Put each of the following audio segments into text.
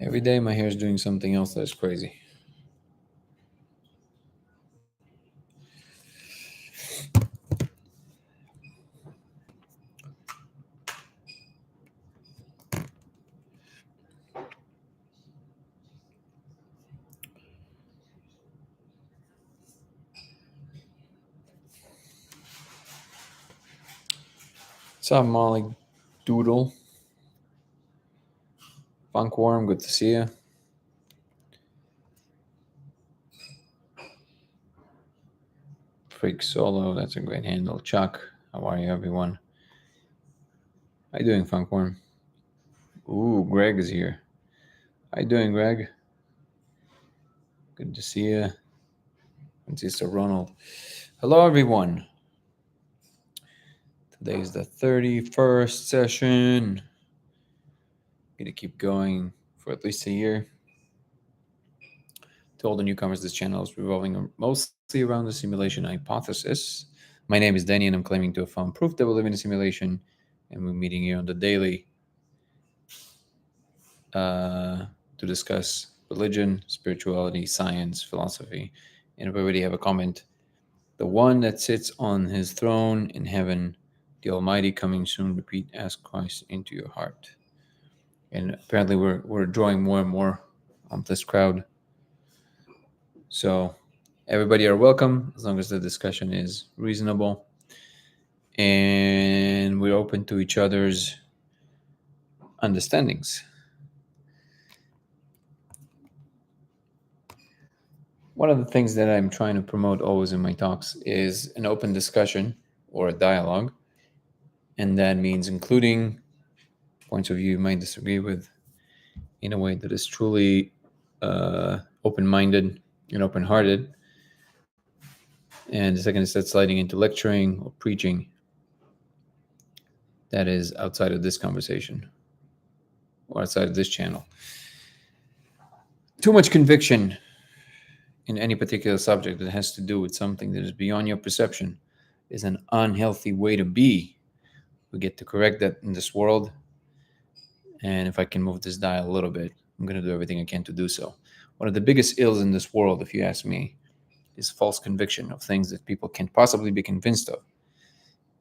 Every day my hair is doing something else that's crazy. What's up, Molly Doodle? Funkworm, good to see you. Freak Solo, that's a great handle. Chuck, how are you, everyone? How you doing, Funkworm? Ooh, Greg is here. How you doing, Greg? Good to see you. Francisco Ronald. Hello, everyone. Today is the 31st session. Gonna keep going for at least a year. To all the newcomers, this channel is revolving mostly around the simulation hypothesis. My name is Danny, and I'm claiming to have found proof that we live in a simulation, and we're meeting here on the daily to discuss religion, spirituality, science, philosophy. And if we already have a comment, the one that sits on his throne in heaven, the Almighty coming soon, repeat, ask Christ into your heart. And apparently we're drawing more and more on this crowd. So everybody are welcome as long as the discussion is reasonable. And we're open to each other's understandings. One of the things that I'm trying to promote always in my talks is an open discussion or a dialogue. And that means including points of view you might disagree with in a way that is truly open-minded and open-hearted. And the second is that sliding into lecturing or preaching that is outside of this conversation or outside of this channel. Too much conviction in any particular subject that has to do with something that is beyond your perception is an unhealthy way to be. We get to correct that in this world. And if I can move this dial a little bit, I'm going to do everything I can to do so. One of the biggest ills in this world, if you ask me, is false conviction of things that people can't possibly be convinced of.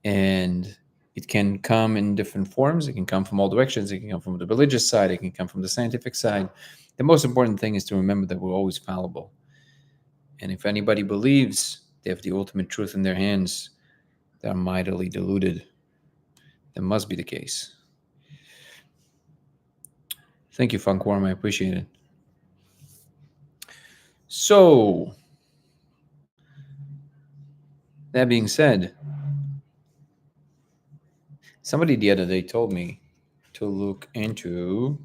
And it can come in different forms. It can come from all directions. It can come from the religious side. It can come from the scientific side. The most important thing is to remember that we're always fallible. And if anybody believes they have the ultimate truth in their hands, they're mightily deluded. That must be the case. Thank you, Funkworm. I appreciate it. So, that being said, somebody the other day told me to look into,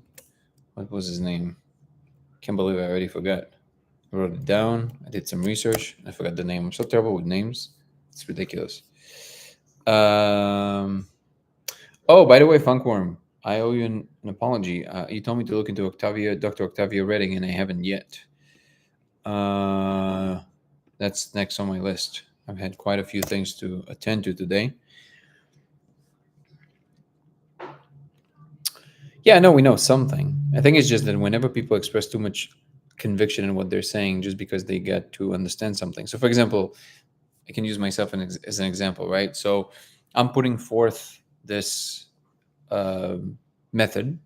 what was his name? Can't believe I already forgot. I wrote it down. I did some research. I forgot the name. I'm so terrible with names. It's ridiculous. Oh, by the way, Funkworm, I owe you an apology. You told me to look into Dr. Octavia Redding, and I haven't yet. That's next on my list. I've had quite a few things to attend to today. Yeah, no, we know something. I think it's just that whenever people express too much conviction in what they're saying, just because they get to understand something. So, for example, I can use myself as an example, right? So, I'm putting forth this method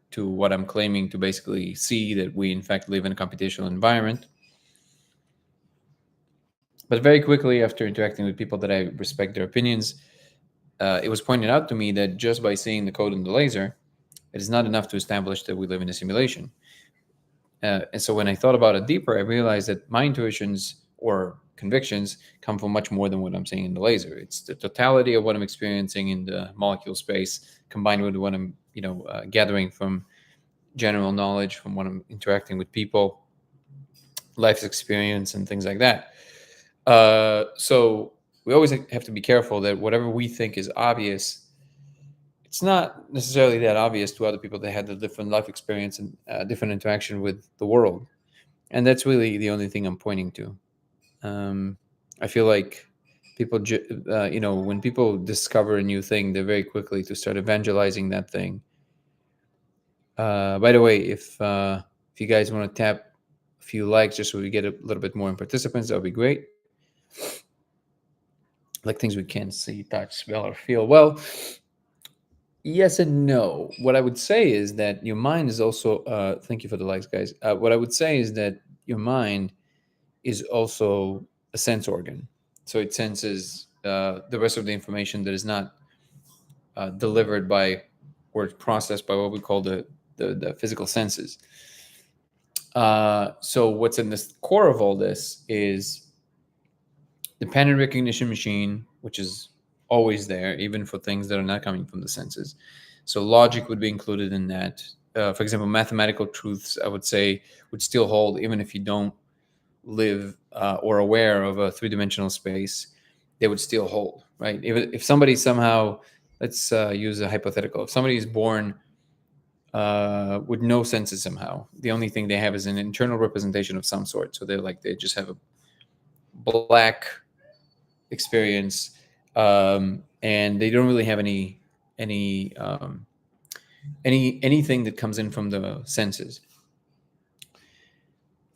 to what I'm claiming to basically see that we, in fact, live in a computational environment. But very quickly, after interacting with people that I respect their opinions, it was pointed out to me that just by seeing the code in the laser, it is not enough to establish that we live in a simulation. And so when I thought about it deeper, I realized that my intuitions or convictions come from much more than what I'm seeing in the laser. It's the totality of what I'm experiencing in the molecule space combined with what I'm, gathering from general knowledge, from what I'm interacting with people, life's experience, and things like that. So we always have to be careful that whatever we think is obvious, it's not necessarily that obvious to other people that had a different life experience and different interaction with the world. And that's really the only thing I'm pointing to. I feel like people, when people discover a new thing, they're very quickly to start evangelizing that thing. By the way, if you guys want to tap a few likes just so we get a little bit more in participants, that would be great. Like things we can see, touch, smell, or feel. Well, yes and no. What I would say is that your mind is also. Thank you for the likes, guys. What I would say is that your mind is also a sense organ, so it senses the rest of the information that is not delivered by or processed by what we call the physical senses. So what's in the core of all this is the pattern recognition machine, which is always there, even for things that are not coming from the senses. So logic would be included in that. For example, mathematical truths, I would say, would still hold even if you don't live or aware of a three-dimensional space. They would still hold, right? If somebody somehow, let's use a hypothetical. If somebody is born with no senses somehow, the only thing they have is an internal representation of some sort. So they just have a black experience, and they don't really have any anything that comes in from the senses.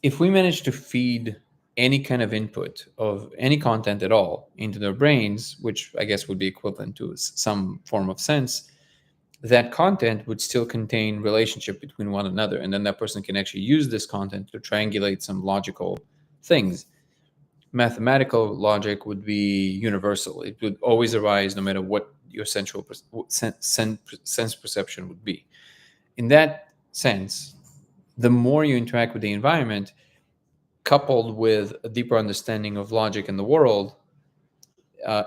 If we manage to feed any kind of input of any content at all into their brains, which I guess would be equivalent to some form of sense, that content would still contain relationship between one another, and then that person can actually use this content to triangulate some logical things. Mathematical logic would be universal. It would always arise no matter what your sensual sense perception would be. In that sense, the more you interact with the environment, coupled with a deeper understanding of logic in the world,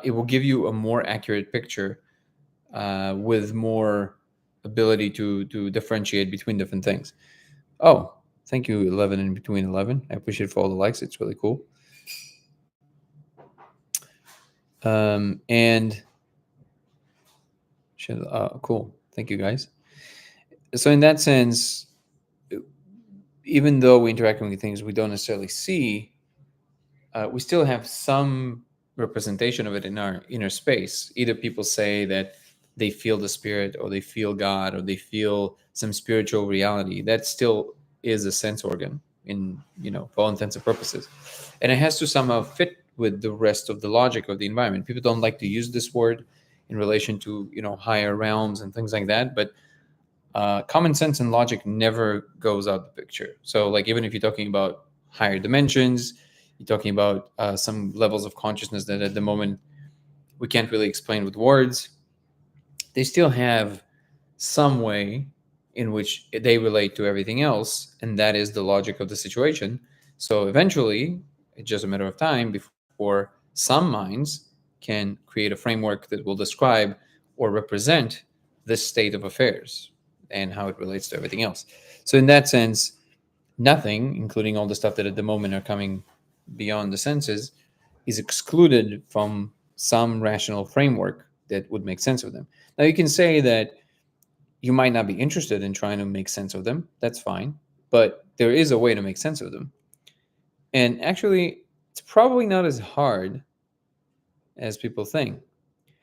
it will give you a more accurate picture with more ability to differentiate between different things. Oh, thank you, 11 in between 11. I appreciate for all the likes. It's really cool. And cool. Thank you, guys. So in that sense, even though we're interacting with things we don't necessarily see, we still have some representation of it in our inner space. Either people say that they feel the spirit, or they feel God, or they feel some spiritual reality. That still is a sense organ in, for all intents and purposes. And it has to somehow fit with the rest of the logic of the environment. People don't like to use this word in relation to, higher realms and things like that. But common sense and logic never goes out the picture. So like, even if you're talking about higher dimensions, you're talking about some levels of consciousness that at the moment we can't really explain with words, they still have some way in which they relate to everything else, and that is the logic of the situation. So eventually, it's just a matter of time before some minds can create a framework that will describe or represent this state of affairs and how it relates to everything else. So in that sense, nothing, including all the stuff that at the moment are coming beyond the senses, is excluded from some rational framework that would make sense of them. Now, you can say that you might not be interested in trying to make sense of them. That's fine. But there is a way to make sense of them. And actually, it's probably not as hard as people think.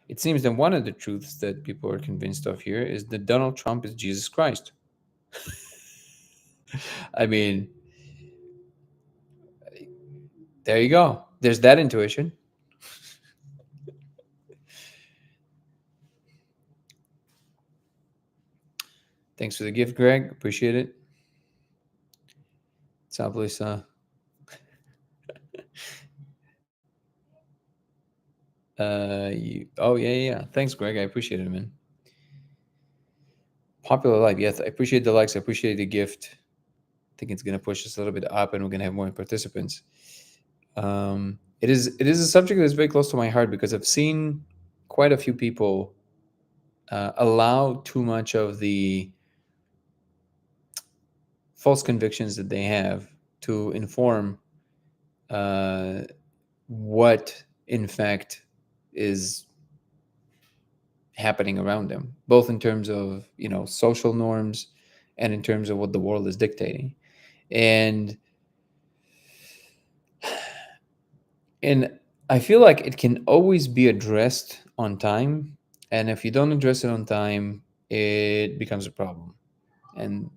It seems that one of the truths that people are convinced of here is that Donald Trump is Jesus Christ. I mean, there you go. There's that intuition. Thanks for the gift, Greg. Appreciate it. Lisa. Yeah. Thanks, Greg. I appreciate it, man. Popular life. Yes, I appreciate the likes. I appreciate the gift. I think it's going to push us a little bit up, and we're going to have more participants. It is a subject that's very close to my heart because I've seen quite a few people allow too much of the false convictions that they have to inform what, in fact, is happening around them, both in terms of social norms and in terms of what the world is dictating. And I feel like it can always be addressed on time, and if you don't address it on time, it becomes a problem. And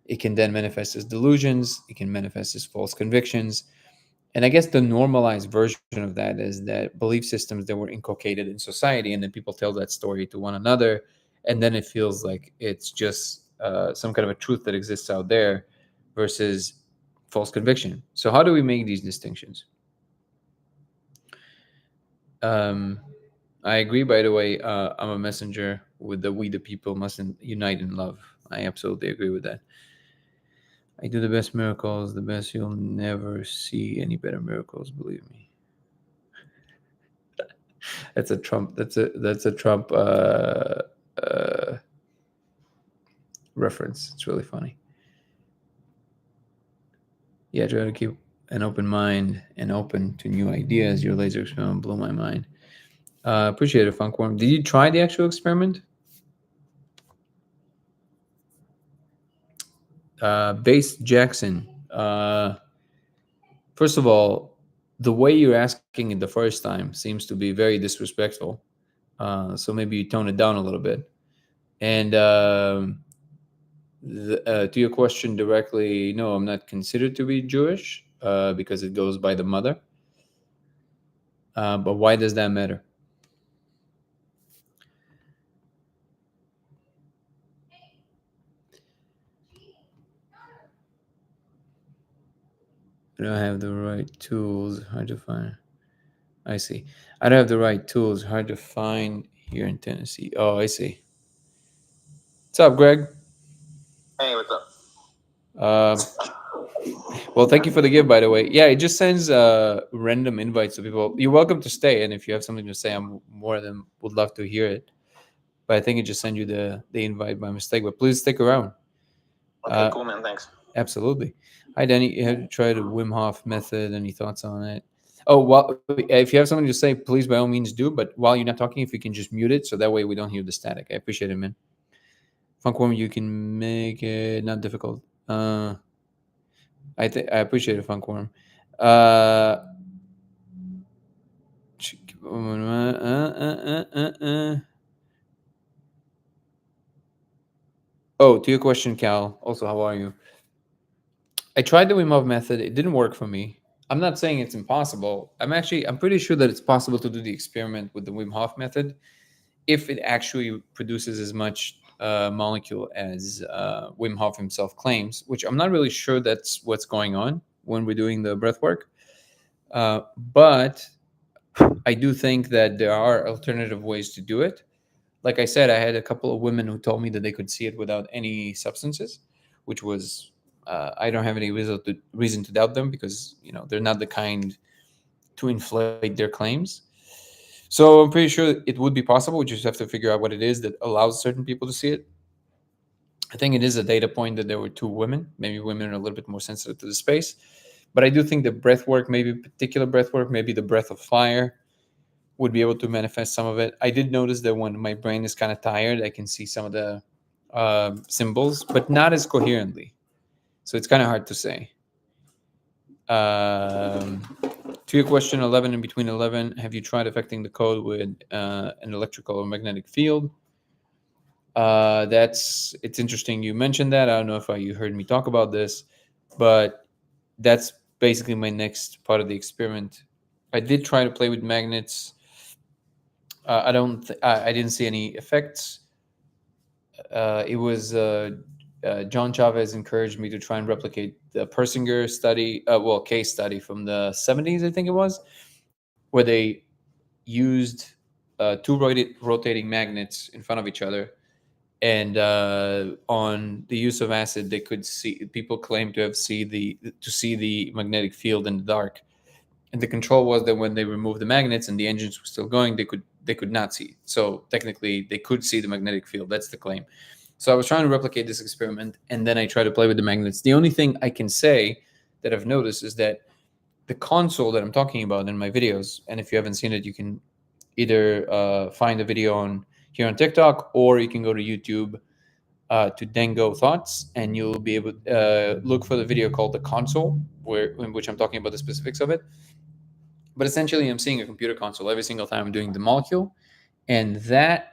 it can then manifest as delusions, it can manifest as false convictions. And I guess the normalized version of that is that belief systems that were inculcated in society, and then people tell that story to one another, and then it feels like it's just some kind of a truth that exists out there versus false conviction. So, how do we make these distinctions? Um, I agree, by the way. I'm a messenger with the we the people must unite in love. I absolutely agree with that. I do the best miracles, the best. You'll never see any better miracles, believe me. That's a Trump. That's a Trump uh, reference. It's really funny. Yeah, try to keep an open mind and open to new ideas. Your laser experiment blew my mind. Appreciate it, Funkworm. Did you try the actual experiment? Base Jackson. First of all, the way you're asking it the first time seems to be very disrespectful. So maybe you tone it down a little bit. And to your question directly, no, I'm not considered to be Jewish because it goes by the mother. But why does that matter? I don't have the right tools. Hard to find. I see. I don't have the right tools. Hard to find here in Tennessee. Oh, I see. What's up, Greg? Hey, what's up? Uh, well, thank you for the gift, by the way. Yeah, it just sends random invites to people. You're welcome to stay, and if you have something to say, I'm more than would love to hear it. But I think it just sent you the invite by mistake. But please stick around. Okay, cool, man. Thanks. Absolutely. Hi, Danny. Have you tried the Wim Hof method? Any thoughts on it? Oh, well, if you have something to say, please by all means do. But while you're not talking, if you can just mute it so that way we don't hear the static. I appreciate it, man. Funkworm, you can make it not difficult. I appreciate it, Funkworm. Oh, to your question, Cal. Also, how are you? I tried the Wim Hof method. It didn't work for me. I'm not saying it's impossible. I'm pretty sure that it's possible to do the experiment with the Wim Hof method if it actually produces as much molecule as Wim Hof himself claims, which I'm not really sure that's what's going on when we're doing the breath work. But I do think that there are alternative ways to do it. Like I said, I had a couple of women who told me that they could see it without any substances, which was I don't have any reason to doubt them because they're not the kind to inflate their claims. So I'm pretty sure it would be possible. We just have to figure out what it is that allows certain people to see it. I think it is a data point that there were two women. Maybe women are a little bit more sensitive to the space. But I do think the breath work, maybe particular breath work, maybe the breath of fire would be able to manifest some of it. I did notice that when my brain is kind of tired, I can see some of the symbols, but not as coherently. So it's kind of hard to say. Um, to your question, 11 and between 11, have you tried affecting the code with an electrical or magnetic field? It's interesting you mentioned that. I don't know if you heard me talk about this, but that's basically my next part of the experiment. I did try to play with magnets. I didn't see any effects. It was John Chavez encouraged me to try and replicate the Persinger study, case study from the 70s, I think it was, where they used two rotating magnets in front of each other. And on the use of acid, they could see people claim to have see the magnetic field in the dark. And the control was that when they removed the magnets and the engines were still going, they could not see. So technically, they could see the magnetic field. That's the claim. So I was trying to replicate this experiment, and then I tried to play with the magnets. The only thing I can say that I've noticed is that the console that I'm talking about in my videos, and if you haven't seen it, you can either find the video on here on TikTok, or you can go to YouTube to Dango Thoughts, and you'll be able to look for the video called The Console, in which I'm talking about the specifics of it. But essentially, I'm seeing a computer console every single time I'm doing the molecule, and that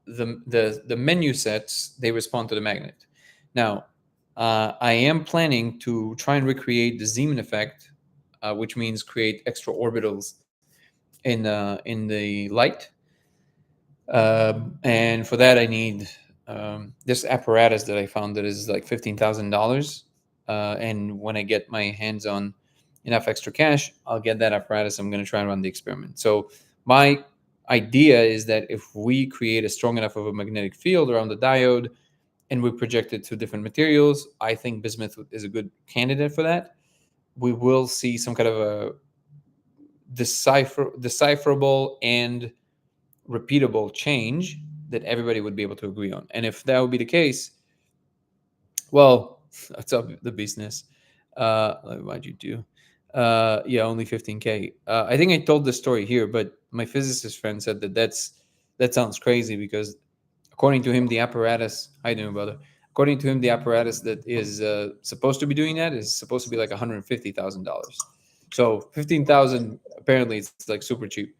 the menu sets, they respond to the magnet. Now, I am planning to try and recreate the Zeeman effect, which means create extra orbitals in the light. And for that, I need this apparatus that I found that is like $15,000. And when I get my hands on enough extra cash, I'll get that apparatus. I'm going to try and run the experiment. So my idea is that if we create a strong enough of a magnetic field around the diode and we project it to different materials, I think bismuth is a good candidate for that. We will see some kind of a decipherable and repeatable change that everybody would be able to agree on. And if that would be the case, well, that's up the business. Why'd you do? Yeah, only 15K. I think I told the story here, but my physicist friend said that sounds crazy because according to him, the apparatus. How you doing, brother? According to him, the apparatus that is supposed to be doing that is supposed to be like $150,000. So 15,000 apparently it's like super cheap.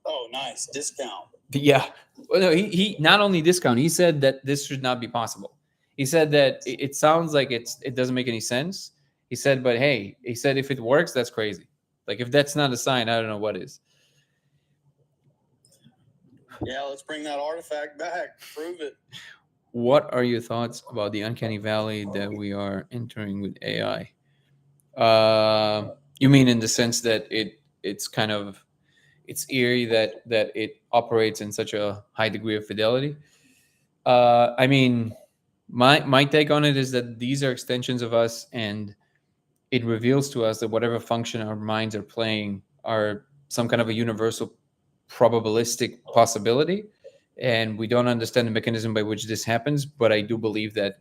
Oh, nice discount. Yeah. Well, no, he not only discount. He said that this should not be possible. He said that it sounds like it doesn't make any sense. He said, but hey, he said if it works, that's crazy. Like if that's not a sign, I don't know what is. Yeah, let's bring that artifact back. Prove it. What are your thoughts about the uncanny valley that we are entering with AI? You mean in the sense that it's kind of it's eerie that it operates in such a high degree of fidelity? I mean, my take on it is that these are extensions of us, and it reveals to us that whatever function our minds are playing are some kind of a universal probabilistic possibility, and we don't understand the mechanism by which this happens. But I do believe that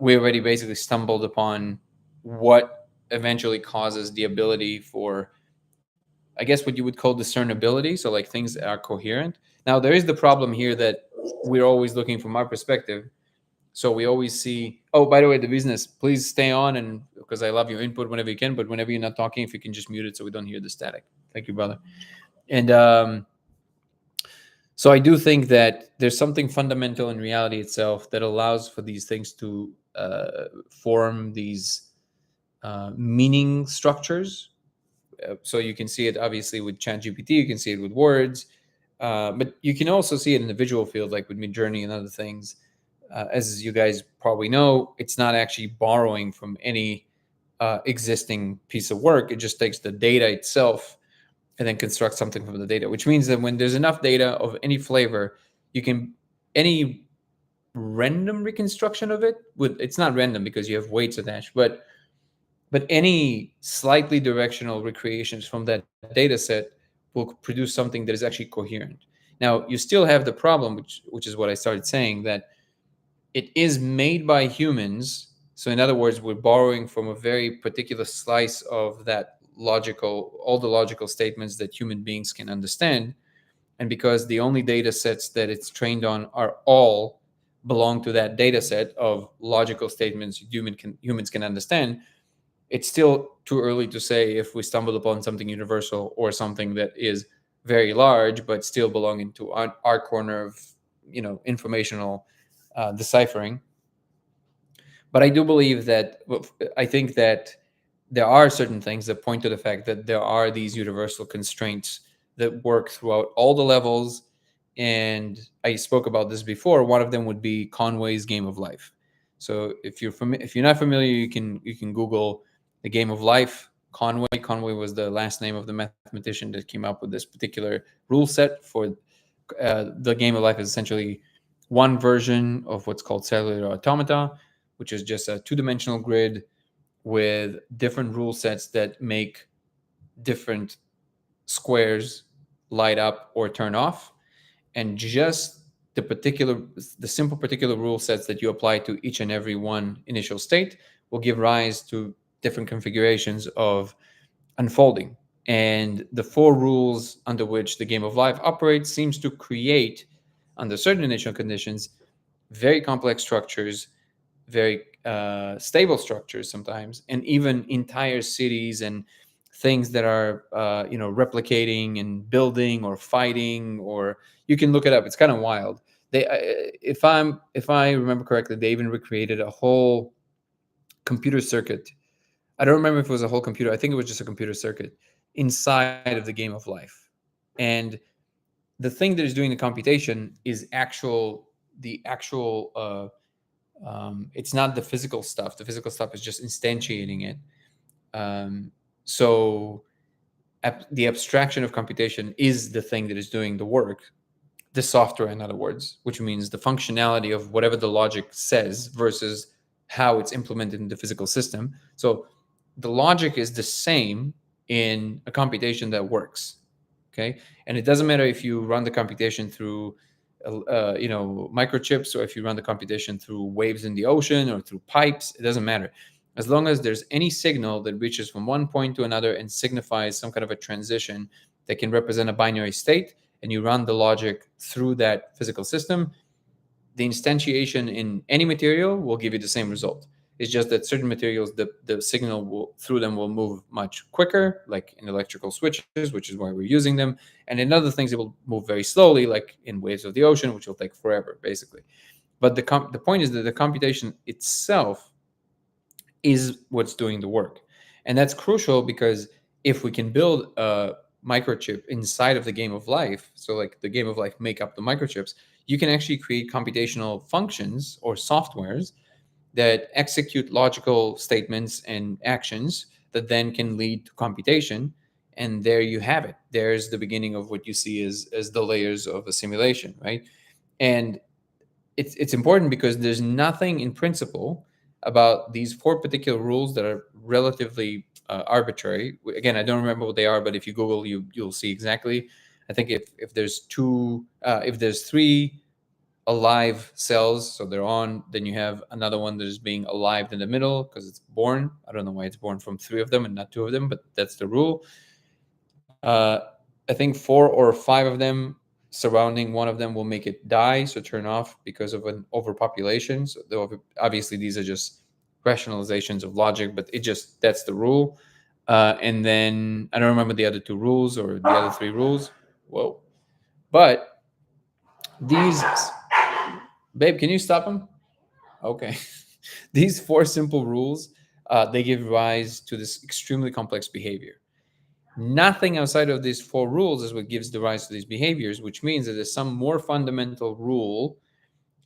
we already basically stumbled upon what eventually causes the ability for, I guess, what you would call discernibility. So like things are coherent. Now there is the problem here that we're always looking from our perspective. So we always see, oh, by the way, the business, please stay on, and because I love your input whenever you can, but whenever you're not talking, if you can just mute it so we don't hear the static. Thank you, brother. And so I do think that there's something fundamental in reality itself that allows for these things to form these meaning structures. So you can see it obviously with ChatGPT, you can see it with words, but you can also see it in the visual field, like with Midjourney and other things. As you guys probably know, it's not actually borrowing from any existing piece of work. It just takes the data itself and then constructs something from the data, which means that when there's enough data of any flavor, you can any random reconstruction of it with, it's not random because you have weights attached, but any slightly directional recreations from that data set will produce something that is actually coherent. Now, you still have the problem, which is what I started saying, that it is made by humans. So in other words, we're borrowing from a very particular slice of that all the logical statements that human beings can understand. And because the only data sets that it's trained on are all belong to that data set of logical statements humans can understand, it's still too early to say if we stumbled upon something universal or something that is very large, but still belonging to our corner of, informational deciphering. But I do believe that, I think that there are certain things that point to the fact that there are these universal constraints that work throughout all the levels. And I spoke about this before. One of them would be Conway's Game of Life. So if you're not familiar, you can Google the Game of Life. Conway was the last name of the mathematician that came up with this particular rule set for the Game of Life. Is essentially one version of what's called cellular automata, which is just a two-dimensional grid with different rule sets that make different squares light up or turn off. And just the simple particular rule sets that you apply to each and every one initial state will give rise to different configurations of unfolding. And the four rules under which the Game of Life operates seems to create, under certain initial conditions, very complex structures, very stable structures sometimes, and even entire cities and things that are replicating and building or fighting, or you can look it up. It's kind of wild. if I remember correctly, they even recreated a whole computer circuit. I don't remember if it was a whole computer. I think it was just a computer circuit inside of the game of life. And the thing that is doing the computation is the actual. It's not the physical stuff. The physical stuff is just instantiating it. So the abstraction of computation is the thing that is doing the work, the software, in other words, which means the functionality of whatever the logic says versus how it's implemented in the physical system. So the logic is the same in a computation that works. Okay. And it doesn't matter if you run the computation through microchips, or if you run the computation through waves in the ocean or through pipes. It doesn't matter. As long as there's any signal that reaches from one point to another and signifies some kind of a transition that can represent a binary state, and you run the logic through that physical system, the instantiation in any material will give you the same result. It's just that certain materials, the signal through them will move much quicker, like in electrical switches, which is why we're using them. And in other things, it will move very slowly, like in waves of the ocean, which will take forever, basically. But the point is that the computation itself is what's doing the work. And that's crucial, because if we can build a microchip inside of the game of life, so like the game of life make up the microchips, you can actually create computational functions or softwares that execute logical statements and actions that then can lead to computation. And there you have it. There's the beginning of what you see as the layers of a simulation, right? And it's important because there's nothing in principle about these 4 particular rules that are relatively arbitrary. Again, I don't remember what they are, but if you Google, you'll see exactly. I think if there's 3 alive cells, so they're on, then you have another one that is being alive in the middle because it's born. I don't know why it's born from 3 of them and not 2 of them, but that's the rule. I think 4 or 5 of them surrounding one of them will make it die, so turn off because of an overpopulation. So obviously these are just rationalizations of logic, but that's the rule. And then I don't remember the other 2 rules or the other 3 rules. Whoa. But these, babe, can you stop them? Okay. These 4 simple rules, they give rise to this extremely complex behavior. Nothing outside of these 4 rules is what gives the rise to these behaviors, which means that there's some more fundamental rule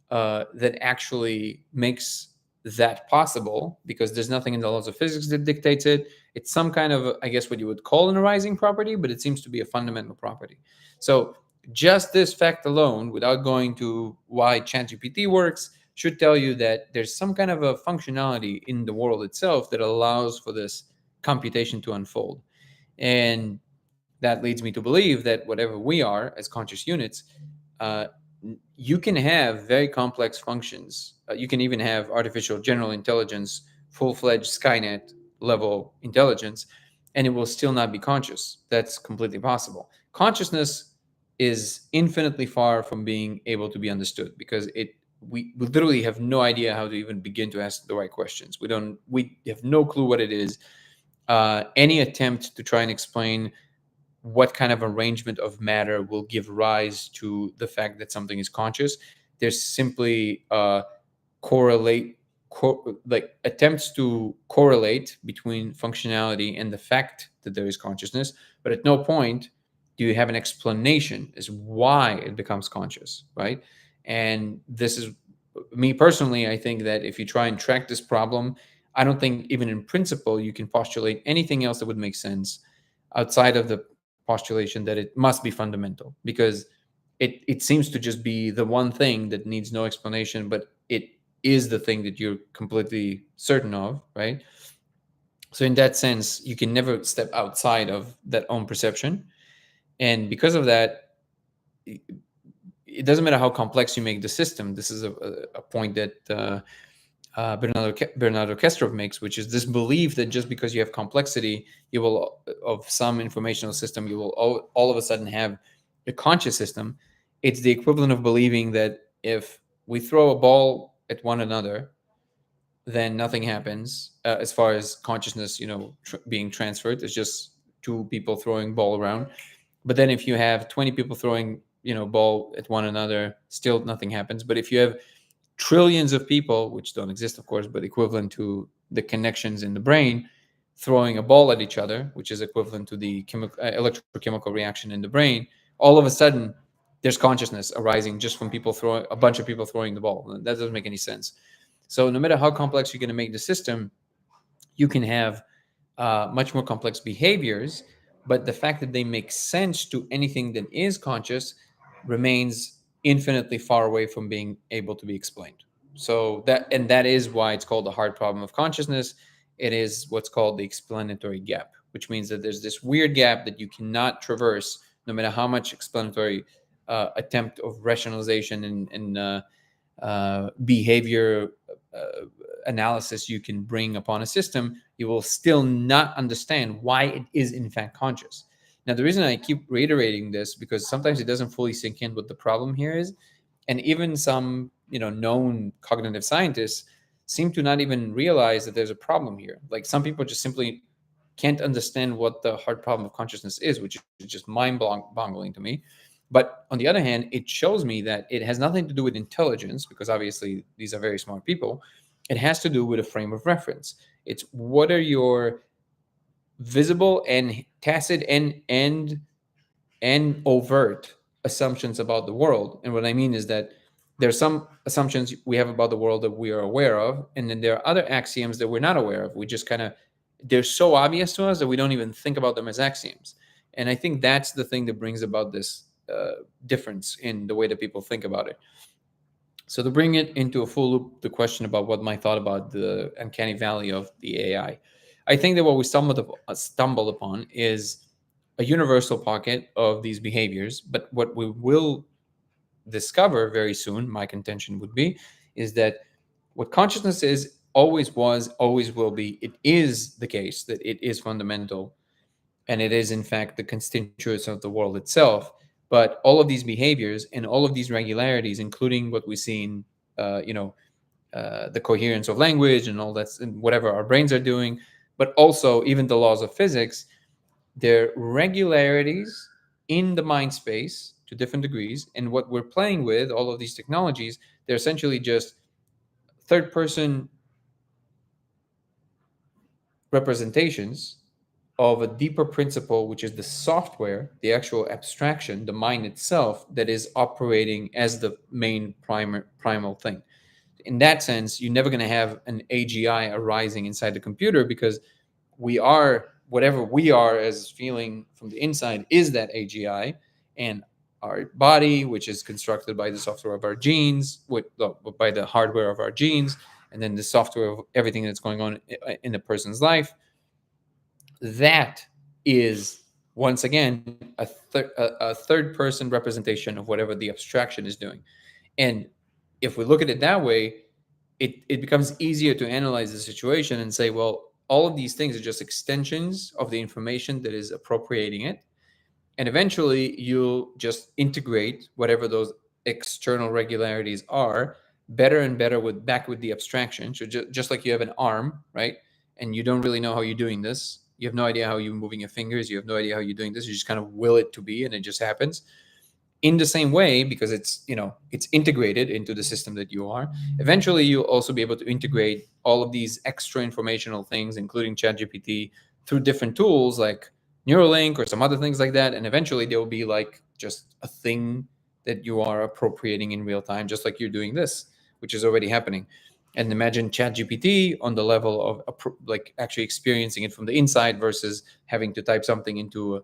that actually makes that possible, because there's nothing in the laws of physics that dictates it. It's some kind of, I guess, what you would call an arising property, but it seems to be a fundamental property. So just this fact alone, without going to why ChatGPT works, should tell you that there's some kind of a functionality in the world itself that allows for this computation to unfold. And that leads me to believe that whatever we are as conscious units, you can have very complex functions. You can even have artificial general intelligence, full-fledged Skynet level intelligence, and it will still not be conscious. That's completely possible. Consciousness is infinitely far from being able to be understood, because we literally have no idea how to even begin to ask the right questions. We have no clue what it is. Any attempt to try and explain what kind of arrangement of matter will give rise to the fact that something is conscious, there's simply attempts to correlate between functionality and the fact that there is consciousness, but at no point do you have an explanation as why it becomes conscious, right? And this is, me personally, I think that if you try and track this problem, I don't think even in principle you can postulate anything else that would make sense outside of the postulation that it must be fundamental, because it seems to just be the one thing that needs no explanation, but it is the thing that you're completely certain of, right? So in that sense, you can never step outside of that own perception. And because of that, it doesn't matter how complex you make the system. This is a point that Bernardo Kestrov makes, which is this belief that just because you have complexity, you will, of some informational system, you will all of a sudden have a conscious system. It's the equivalent of believing that if we throw a ball at one another, then nothing happens as far as consciousness, being transferred. It's just 2 people throwing ball around. But then if you have 20 people throwing, ball at one another, still nothing happens. But if you have trillions of people, which don't exist, of course, but equivalent to the connections in the brain, throwing a ball at each other, which is equivalent to the electrochemical reaction in the brain, all of a sudden there's consciousness arising just from a bunch of people throwing the ball. That doesn't make any sense. So no matter how complex you're going to make the system, you can have much more complex behaviors, but the fact that they make sense to anything that is conscious remains infinitely far away from being able to be explained. So that is why it's called the hard problem of consciousness. It is what's called the explanatory gap, which means that there's this weird gap that you cannot traverse no matter how much explanatory attempt of rationalization and behavior analysis you can bring upon a system. You will still not understand why it is in fact conscious. Now, the reason I keep reiterating this, because sometimes it doesn't fully sink in what the problem here is, and even some known cognitive scientists seem to not even realize that there's a problem here. Like, some people just simply can't understand what the hard problem of consciousness is, which is just mind-boggling to me. But on the other hand, it shows me that it has nothing to do with intelligence, because obviously these are very smart people. It has to do with a frame of reference. It's what are your visible and tacit and overt assumptions about the world. And what I mean is that there's some assumptions we have about the world that we are aware of, and then there are other axioms that we're not aware of. We just they're so obvious to us that we don't even think about them as axioms. And I think that's the thing that brings about this difference in the way that people think about it. So to bring it into a full loop, the question about what my thought about the uncanny valley of the AI, I think that what we stumbled upon is a universal pocket of these behaviors. But what we will discover very soon, my contention would be, is that what consciousness is, always was, always will be, it is the case that it is fundamental, and it is in fact the constituents of the world itself. But all of these behaviors and all of these regularities, including what we see in the coherence of language and all that, and whatever our brains are doing, but also even the laws of physics, they're regularities in the mind space to different degrees. And what we're playing with, all of these technologies, they're essentially just third person representations of a deeper principle, which is the software, the actual abstraction, the mind itself, that is operating as the main primal thing. In that sense, you're never going to have an AGI arising inside the computer, because whatever we are as feeling from the inside is that AGI, and our body, which is constructed by the software of our genes, by the hardware of our genes, and then the software of everything that's going on in a person's life. That is, once again, a third person representation of whatever the abstraction is doing. And if we look at it that way, it becomes easier to analyze the situation and say, well, all of these things are just extensions of the information that is appropriating it. And eventually you'll just integrate whatever those external regularities are better and better back with the abstraction. So just like you have an arm, right? And you don't really know how you're doing this. You have no idea how you're moving your fingers. You have no idea how you're doing this. You just kind of will it to be, and it just happens. In the same way, because it's integrated into the system that you are, eventually you'll also be able to integrate all of these extra informational things, including ChatGPT, through different tools like Neuralink or some other things like that. And eventually there will be like just a thing that you are appropriating in real time, just like you're doing this, which is already happening. And imagine ChatGPT on the level of like actually experiencing it from the inside versus having to type something into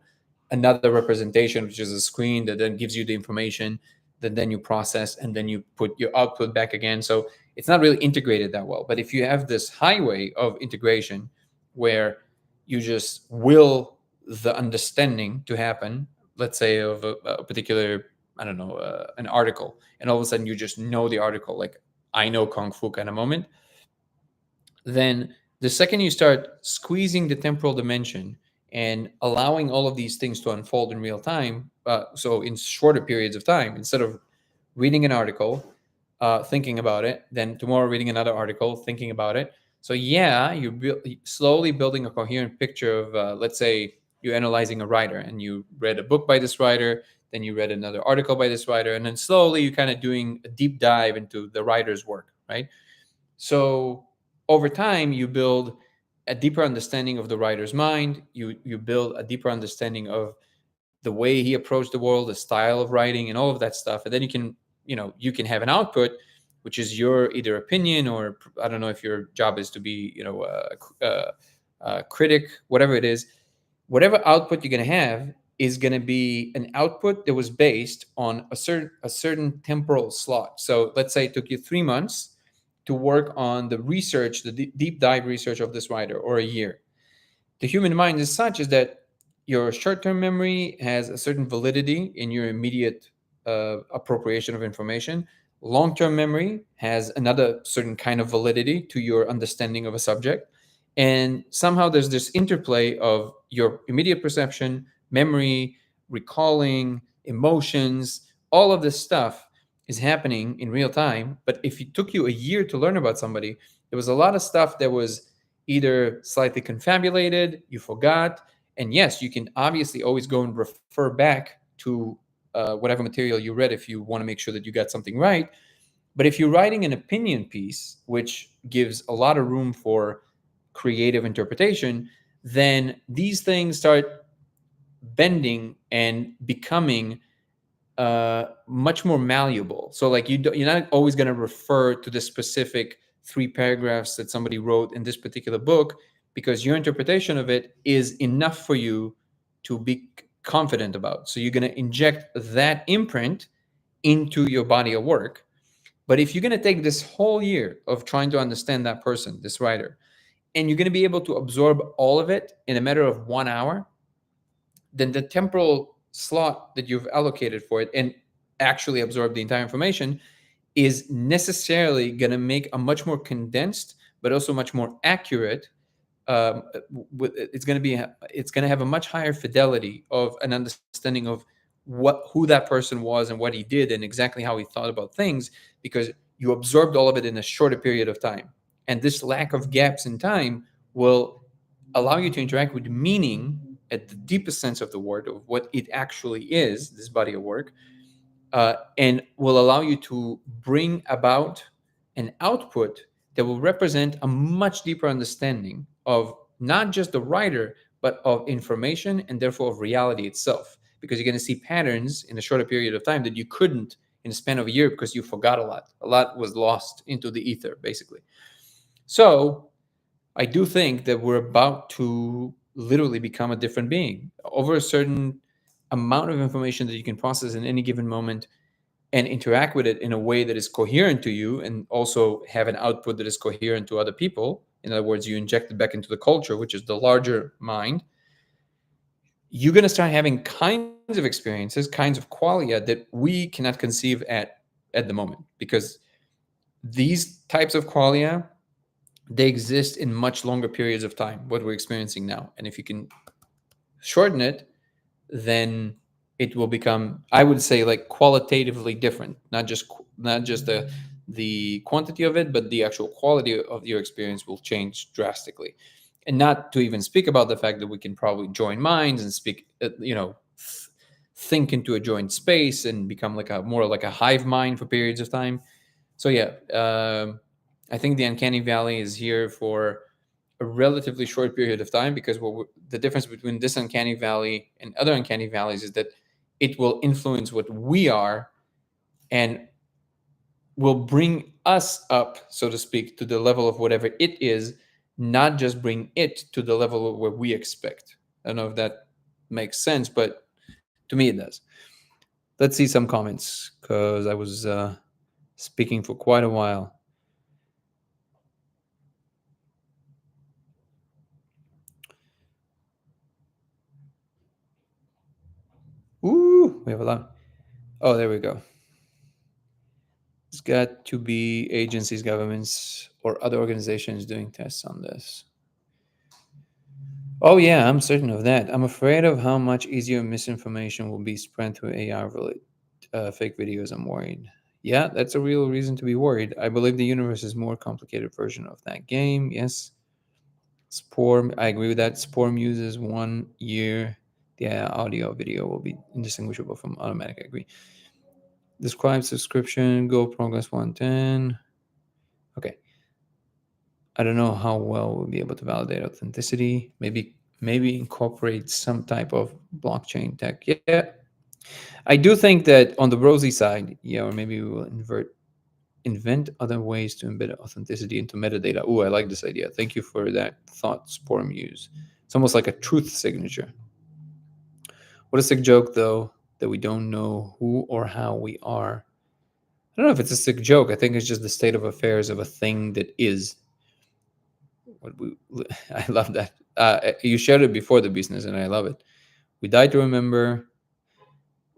another representation, which is a screen that then gives you the information that then you process, and then you put your output back again. So it's not really integrated that well. But if you have this highway of integration where you just will the understanding to happen, let's say of a particular, I don't know, an article, and all of a sudden you just know the article, like I know Kung Fu kind of moment, then the second you start squeezing the temporal dimension and allowing all of these things to unfold in real time, so in shorter periods of time, instead of reading an article, thinking about it, then tomorrow reading another article, thinking about it. So yeah, you're slowly building a coherent picture of, let's say you're analyzing a writer and you read a book by this writer, then you read another article by this writer, and then slowly you're kind of doing a deep dive into the writer's work, right? So over time, you build a deeper understanding of the writer's mind. You build a deeper understanding of the way he approached the world, the style of writing, and all of that stuff. And then you can have an output, which is your either opinion, or I don't know if your job is to be a critic, whatever it is. Whatever output you're going to have is going to be an output that was based on a certain temporal slot. So let's say it took you 3 months to work on the research, the deep dive research of this writer, or a year. The human mind is such is that your short-term memory has a certain validity in your immediate appropriation of information. Long-term memory has another certain kind of validity to your understanding of a subject. And somehow there's this interplay of your immediate perception, memory, recalling, emotions, all of this stuff is happening in real time. But if it took you a year to learn about somebody, there was a lot of stuff that was either slightly confabulated, you forgot. And yes, you can obviously always go and refer back to whatever material you read if you want to make sure that you got something right. But if you're writing an opinion piece, which gives a lot of room for creative interpretation, then these things start bending and becoming much more malleable. So like you're not always going to refer to the specific 3 paragraphs that somebody wrote in this particular book, because your interpretation of it is enough for you to be confident about. So you're going to inject that imprint into your body of work. But if you're going to take this whole year of trying to understand that person, this writer, and you're going to be able to absorb all of it in a matter of 1 hour, then the temporal slot that you've allocated for it and actually absorb the entire information is necessarily going to make a much more condensed, but also much more accurate. It's going to have a much higher fidelity of an understanding of who that person was and what he did and exactly how he thought about things, because you absorbed all of it in a shorter period of time. And this lack of gaps in time will allow you to interact with meaning at the deepest sense of the word, of what it actually is, this body of work, and will allow you to bring about an output that will represent a much deeper understanding of not just the writer, but of information and therefore of reality itself. Because you're going to see patterns in a shorter period of time that you couldn't in a span of a year because you forgot a lot. A lot was lost into the ether, basically. So I do think that we're about to literally become a different being over a certain amount of information that you can process in any given moment and interact with it in a way that is coherent to you, and also have an output that is coherent to other people. In other words, you inject it back into the culture, which is the larger mind. You're going to start having kinds of experiences, kinds of qualia that we cannot conceive at the moment, because these types of qualia, they exist in much longer periods of time, what we're experiencing now. And if you can shorten it, then it will become, I would say, like qualitatively different, not just the quantity of it, but the actual quality of your experience will change drastically. And not to even speak about the fact that we can probably join minds and speak, think into a joint space and become more like a hive mind for periods of time. So yeah, I think the uncanny valley is here for a relatively short period of time, because the difference between this uncanny valley and other uncanny valleys is that it will influence what we are and will bring us up, so to speak, to the level of whatever it is, not just bring it to the level of where we expect. I don't know if that makes sense, but to me it does. Let's see some comments, because I was speaking for quite a while. Ooh, we have a lot. Oh, there we go. It's got to be agencies, governments, or other organizations doing tests on this. Oh yeah, I'm certain of that. I'm afraid of how much easier misinformation will be spread through AI related fake videos. I'm worried. Yeah, that's a real reason to be worried. I believe the universe is a more complicated version of that game. Yes. Spore, I agree with that. Spore uses 1 year The audio video will be indistinguishable from automatic. I agree. Describe subscription. Go progress 110. Okay. I don't know how well we'll be able to validate authenticity. Maybe incorporate some type of blockchain tech. Yeah. I do think that on the rosy side, yeah, or maybe we will invent other ways to embed authenticity into metadata. Ooh, I like this idea. Thank you for that thought, Spore Muse. It's almost like a truth signature. What a sick joke, though, that we don't know who or how we are. I don't know if it's a sick joke. I think it's just the state of affairs of a thing that is. What we, I love that. You shared it before the business, and I love it. We die to remember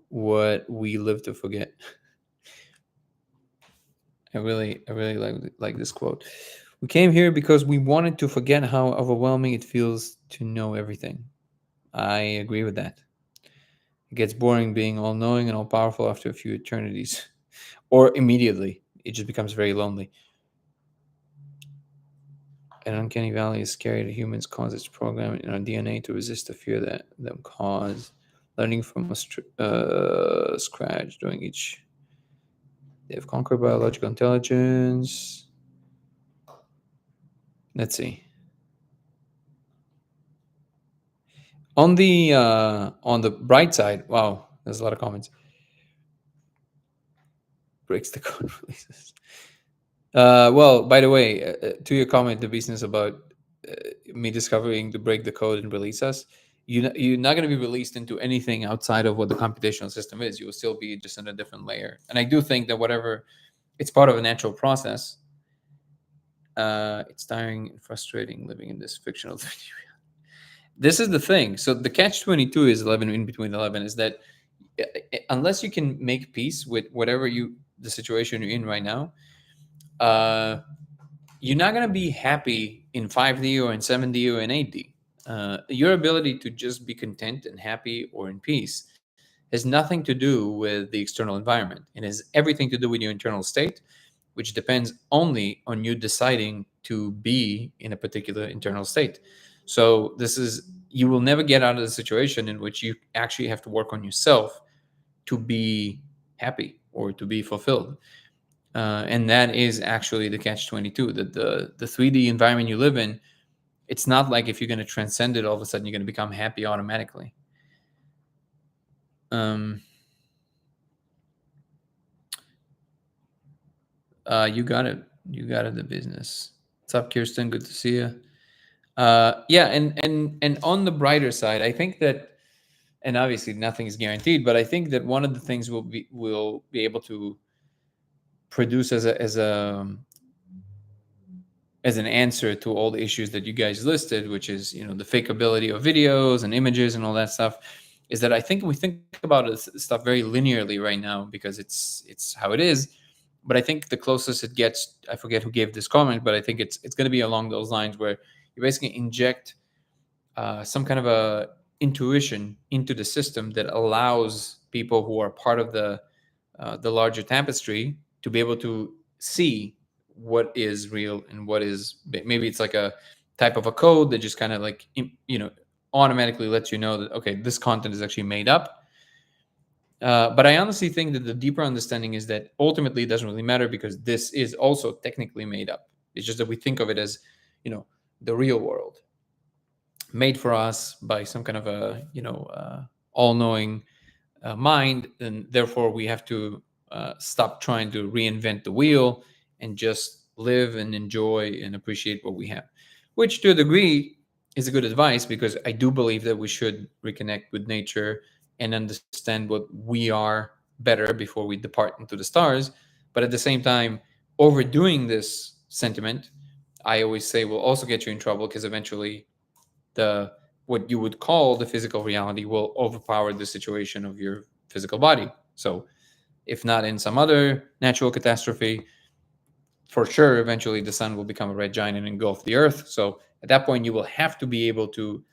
what we live to forget. I really like this quote. We came here because we wanted to forget how overwhelming it feels to know everything. I agree with that. It gets boring being all knowing and all powerful after a few eternities, or immediately. It just becomes very lonely. An uncanny valley is scary that humans cause its program in our DNA to resist the fear that them cause. Learning from a scratch during each. They have conquered biological intelligence. Let's see. On the bright side, wow, there's a lot of comments. Breaks the code releases. Well, by the way, to your comment, the business about me discovering to break the code and release us, you're not going to be released into anything outside of what the computational system is. You will still be just in a different layer. And I do think that whatever, it's part of a natural process. It's tiring and frustrating living in this fictional 3D reality. This is the thing. So the catch-22 is 11 in between 11 is that unless you can make peace with whatever the situation you're in right now, you're not going to be happy in 5D or in 7D or in 8D. Your ability to just be content and happy or in peace has nothing to do with the external environment. It has everything to do with your internal state, which depends only on you deciding to be in a particular internal state. So you will never get out of the situation in which you actually have to work on yourself to be happy or to be fulfilled. And that is actually the catch-22, that the 3D environment you live in, it's not like if you're going to transcend it, all of a sudden you're going to become happy automatically. You got it. You got it, the business. What's up, Kirsten? Good to see you. Yeah, and on the brighter side, I think that, and obviously nothing is guaranteed, but I think that one of the things we'll be able to produce as an answer to all the issues that you guys listed, which is the fakeability of videos and images and all that stuff, is that I think we think about this stuff very linearly right now because it's how it is. But I think the closest it gets, I forget who gave this comment, but I think it's going to be along those lines where you basically inject some kind of a intuition into the system that allows people who are part of the larger tapestry to be able to see what is real and what is, maybe it's like a type of a code that just kind of like automatically lets you know that, okay, this content is actually made up. But I honestly think that the deeper understanding is that ultimately it doesn't really matter because this is also technically made up. It's just that we think of it as the real world made for us by some kind of a all-knowing mind, and therefore we have to stop trying to reinvent the wheel and just live and enjoy and appreciate what we have, which to a degree is a good advice because I do believe that we should reconnect with nature and understand what we are better before we depart into the stars. But at the same time, overdoing this sentiment, I always say, will also get you in trouble because eventually what you would call the physical reality will overpower the situation of your physical body. So if not in some other natural catastrophe, for sure, eventually the sun will become a red giant and engulf the earth. So at that point, you will have to be able to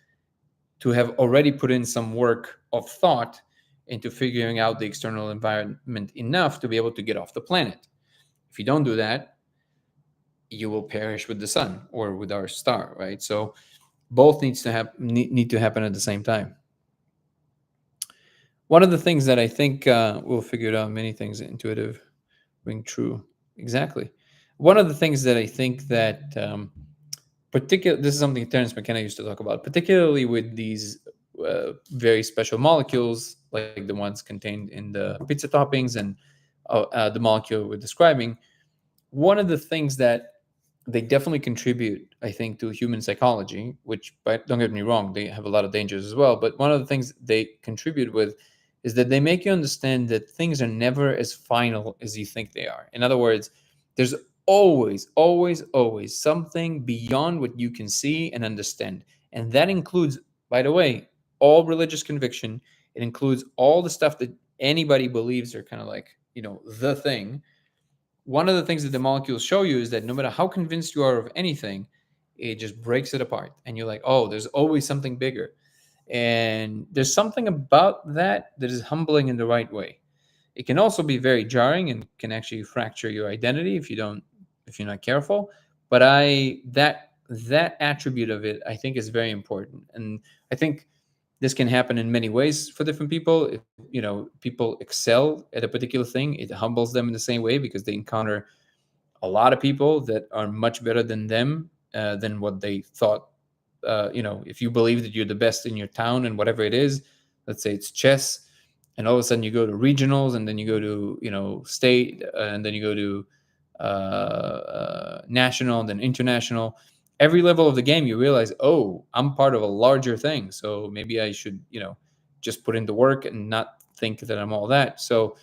have already put in some work of thought into figuring out the external environment enough to be able to get off the planet. If you don't do that, you will perish with the sun or with our star, right? So both need to happen at the same time. One of the things that I think we'll figure it out, many things intuitive ring true. Exactly. One of the things that I think that this is something Terence McKenna used to talk about, particularly with these very special molecules like the ones contained in the pizza toppings and the molecule we're describing. One of the things that they definitely contribute, I think, to human psychology, which, but don't get me wrong, they have a lot of dangers as well. But one of the things they contribute with is that they make you understand that things are never as final as you think they are. In other words, there's always, always, always something beyond what you can see and understand. And that includes, by the way, all religious conviction. It includes all the stuff that anybody believes are kind of like, the thing. One of the things that the molecules show you is that no matter how convinced you are of anything, it just breaks it apart. And you're like, oh, there's always something bigger. And there's something about that that is humbling in the right way. It can also be very jarring and can actually fracture your identity if you're not careful. But that attribute of it, I think, is very important. And I think this can happen in many ways for different people. If people excel at a particular thing, it humbles them in the same way because they encounter a lot of people that are much better than them, than what they thought. If you believe that you're the best in your town and whatever it is, let's say it's chess, and all of a sudden you go to regionals, and then you go to state, and then you go to national, and then international. Every level of the game, you realize, oh, I'm part of a larger thing. So maybe I should, just put in the work and not think that I'm all that. So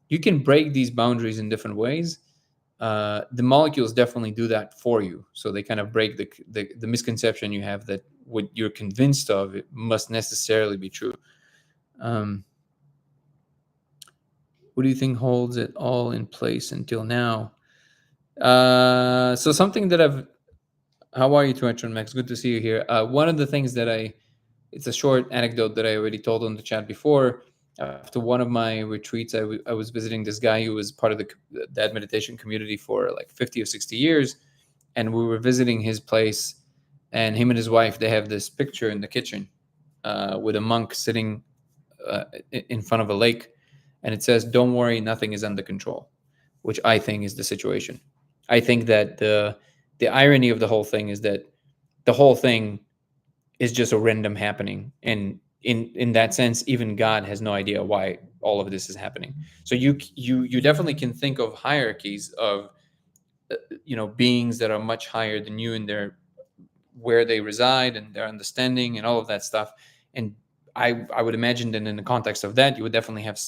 you can break these boundaries in different ways. The molecules definitely do that for you. So they kind of break the misconception you have that what you're convinced of, it must necessarily be true. What do you think holds it all in place until now? So something that how are you, Torrentron Max? Good to see you here. One of the things that it's a short anecdote that I already told on the chat before. After one of my retreats, I was visiting this guy who was part of that meditation community for like 50 or 60 years. And we were visiting his place, and him and his wife, they have this picture in the kitchen with a monk sitting in front of a lake. And it says, "Don't worry, nothing is under control," which I think is the situation. I think that the irony of the whole thing is that the whole thing is just a random happening, and in that sense, even God has no idea why all of this is happening. So you definitely can think of hierarchies of beings that are much higher than you in their where they reside and their understanding and all of that stuff. And I would imagine that in the context of that, you would definitely have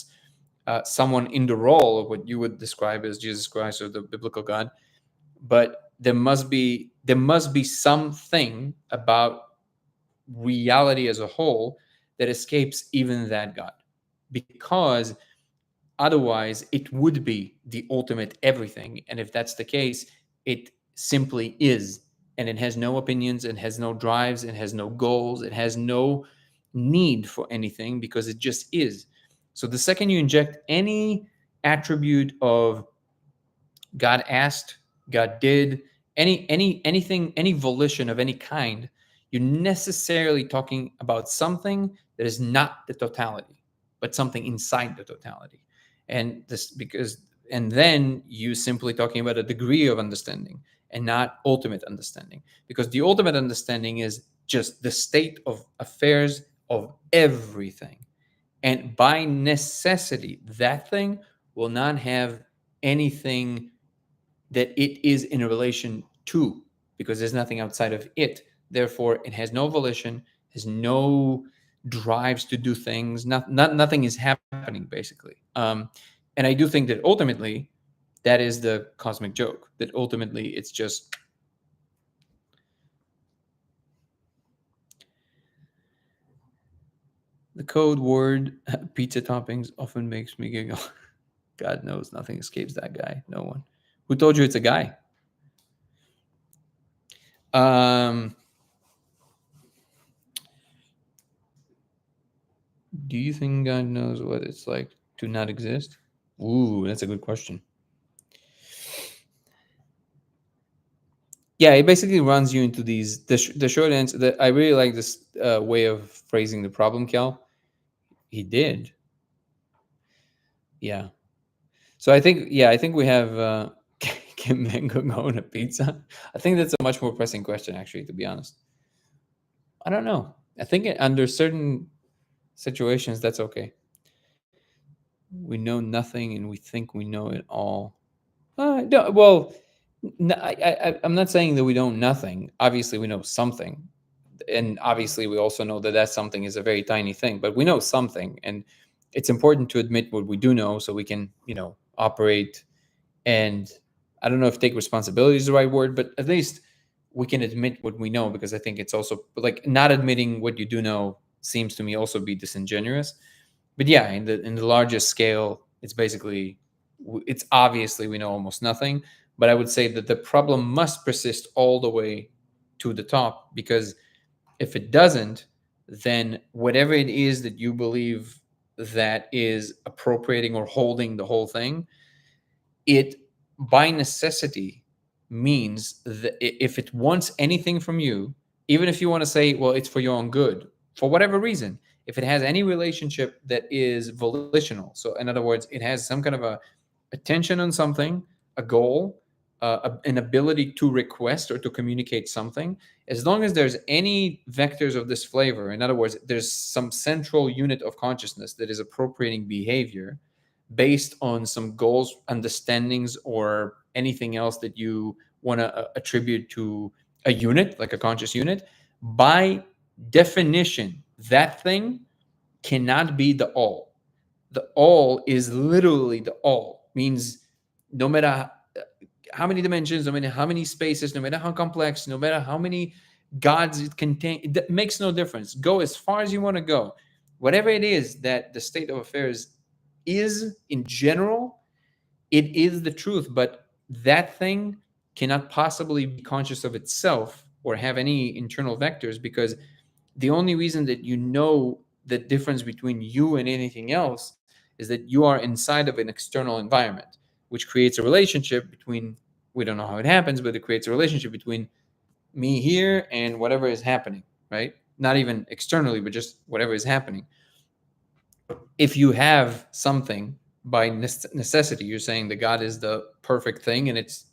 someone in the role of what you would describe as Jesus Christ or the biblical God. But there must be something about reality as a whole that escapes even that God, because otherwise it would be the ultimate everything. And if that's the case, it simply is, and it has no opinions, it has no drives, it has no goals, it has no need for anything, because it just is. So the second you inject any attribute of God asked, God did, anything, any volition of any kind, you're necessarily talking about something that is not the totality, but something inside the totality. And then you simply talking about a degree of understanding and not ultimate understanding, because the ultimate understanding is just the state of affairs of everything. And by necessity, that thing will not have anything that it is in a relation to, because there's nothing outside of it. Therefore, it has no volition, has no drives to do things. Nothing is happening, basically. And I do think that ultimately, that is the cosmic joke. That ultimately, it's just the code word pizza toppings often makes me giggle. God knows nothing escapes that guy. No one. Who told you it's a guy? Do you think God knows what it's like to not exist? Ooh, that's a good question. Yeah, it basically runs you into these. The short answer, I really like this way of phrasing the problem, Cal. He did. Yeah. So I think we have can mango go on a pizza? I think that's a much more pressing question, actually, to be honest. I don't know. I think under certain situations, that's okay. We know nothing and we think we know it all. Well, I'm not saying that we don't nothing. Obviously, we know something. And obviously, we also know that that something is a very tiny thing, but we know something. And it's important to admit what we do know so we can, operate. And I don't know if take responsibility is the right word, but at least we can admit what we know, because I think it's also like not admitting what you do know seems to me also be disingenuous. But yeah, in the largest scale, it's basically, it's obviously we know almost nothing. But I would say that the problem must persist all the way to the top, because if it doesn't, then whatever it is that you believe that is appropriating or holding the whole thing, it by necessity means that if it wants anything from you, even if you want to say, well, it's for your own good, for whatever reason, if it has any relationship that is volitional, so in other words, it has some kind of a attention on something, a goal, an ability to request or to communicate something, as long as there's any vectors of this flavor, in other words, there's some central unit of consciousness that is appropriating behavior based on some goals, understandings, or anything else that you want to attribute to a unit, like a conscious unit, by definition, that thing cannot be the all. The all is literally the all, means no matter how many dimensions, no matter how many spaces, no matter how complex, no matter how many gods it contains, it makes no difference. Go as far as you want to go. Whatever it is that the state of affairs is in general, it is the truth. But that thing cannot possibly be conscious of itself or have any internal vectors, because the only reason that you know the difference between you and anything else is that you are inside of an external environment, which creates a relationship between, we don't know how it happens, but it creates a relationship between me here and whatever is happening, right? Not even externally, but just whatever is happening. If you have something by necessity, you're saying that God is the perfect thing, and it's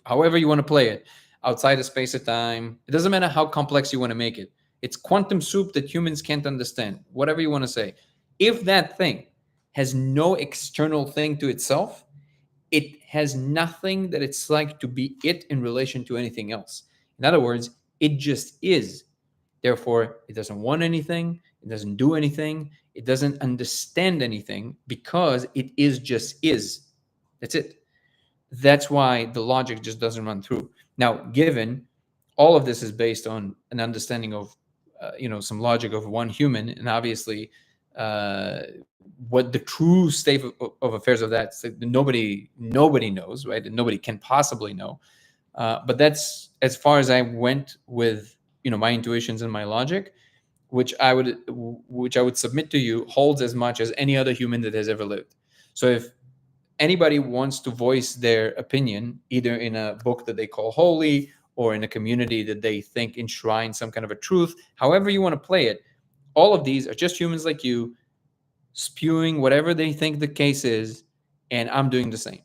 however you want to play it, outside of space and time. It doesn't matter how complex you want to make it. It's quantum soup that humans can't understand. Whatever you want to say. If that thing has no external thing to itself, it has nothing that it's like to be it in relation to anything else. In other words, it just is. Therefore, it doesn't want anything, it doesn't do anything, it doesn't understand anything, because it is just is. That's it. That's why the logic just doesn't run through. Now, given all of this is based on an understanding of, some logic of one human, and obviously, what the true state of affairs of that, nobody knows, right? And nobody can possibly know. But that's as far as I went with, my intuitions and my logic, which I would submit to you holds as much as any other human that has ever lived. So if anybody wants to voice their opinion, either in a book that they call holy or in a community that they think enshrines some kind of a truth, however you want to play it, all of these are just humans like you spewing whatever they think the case is, and I'm doing the same.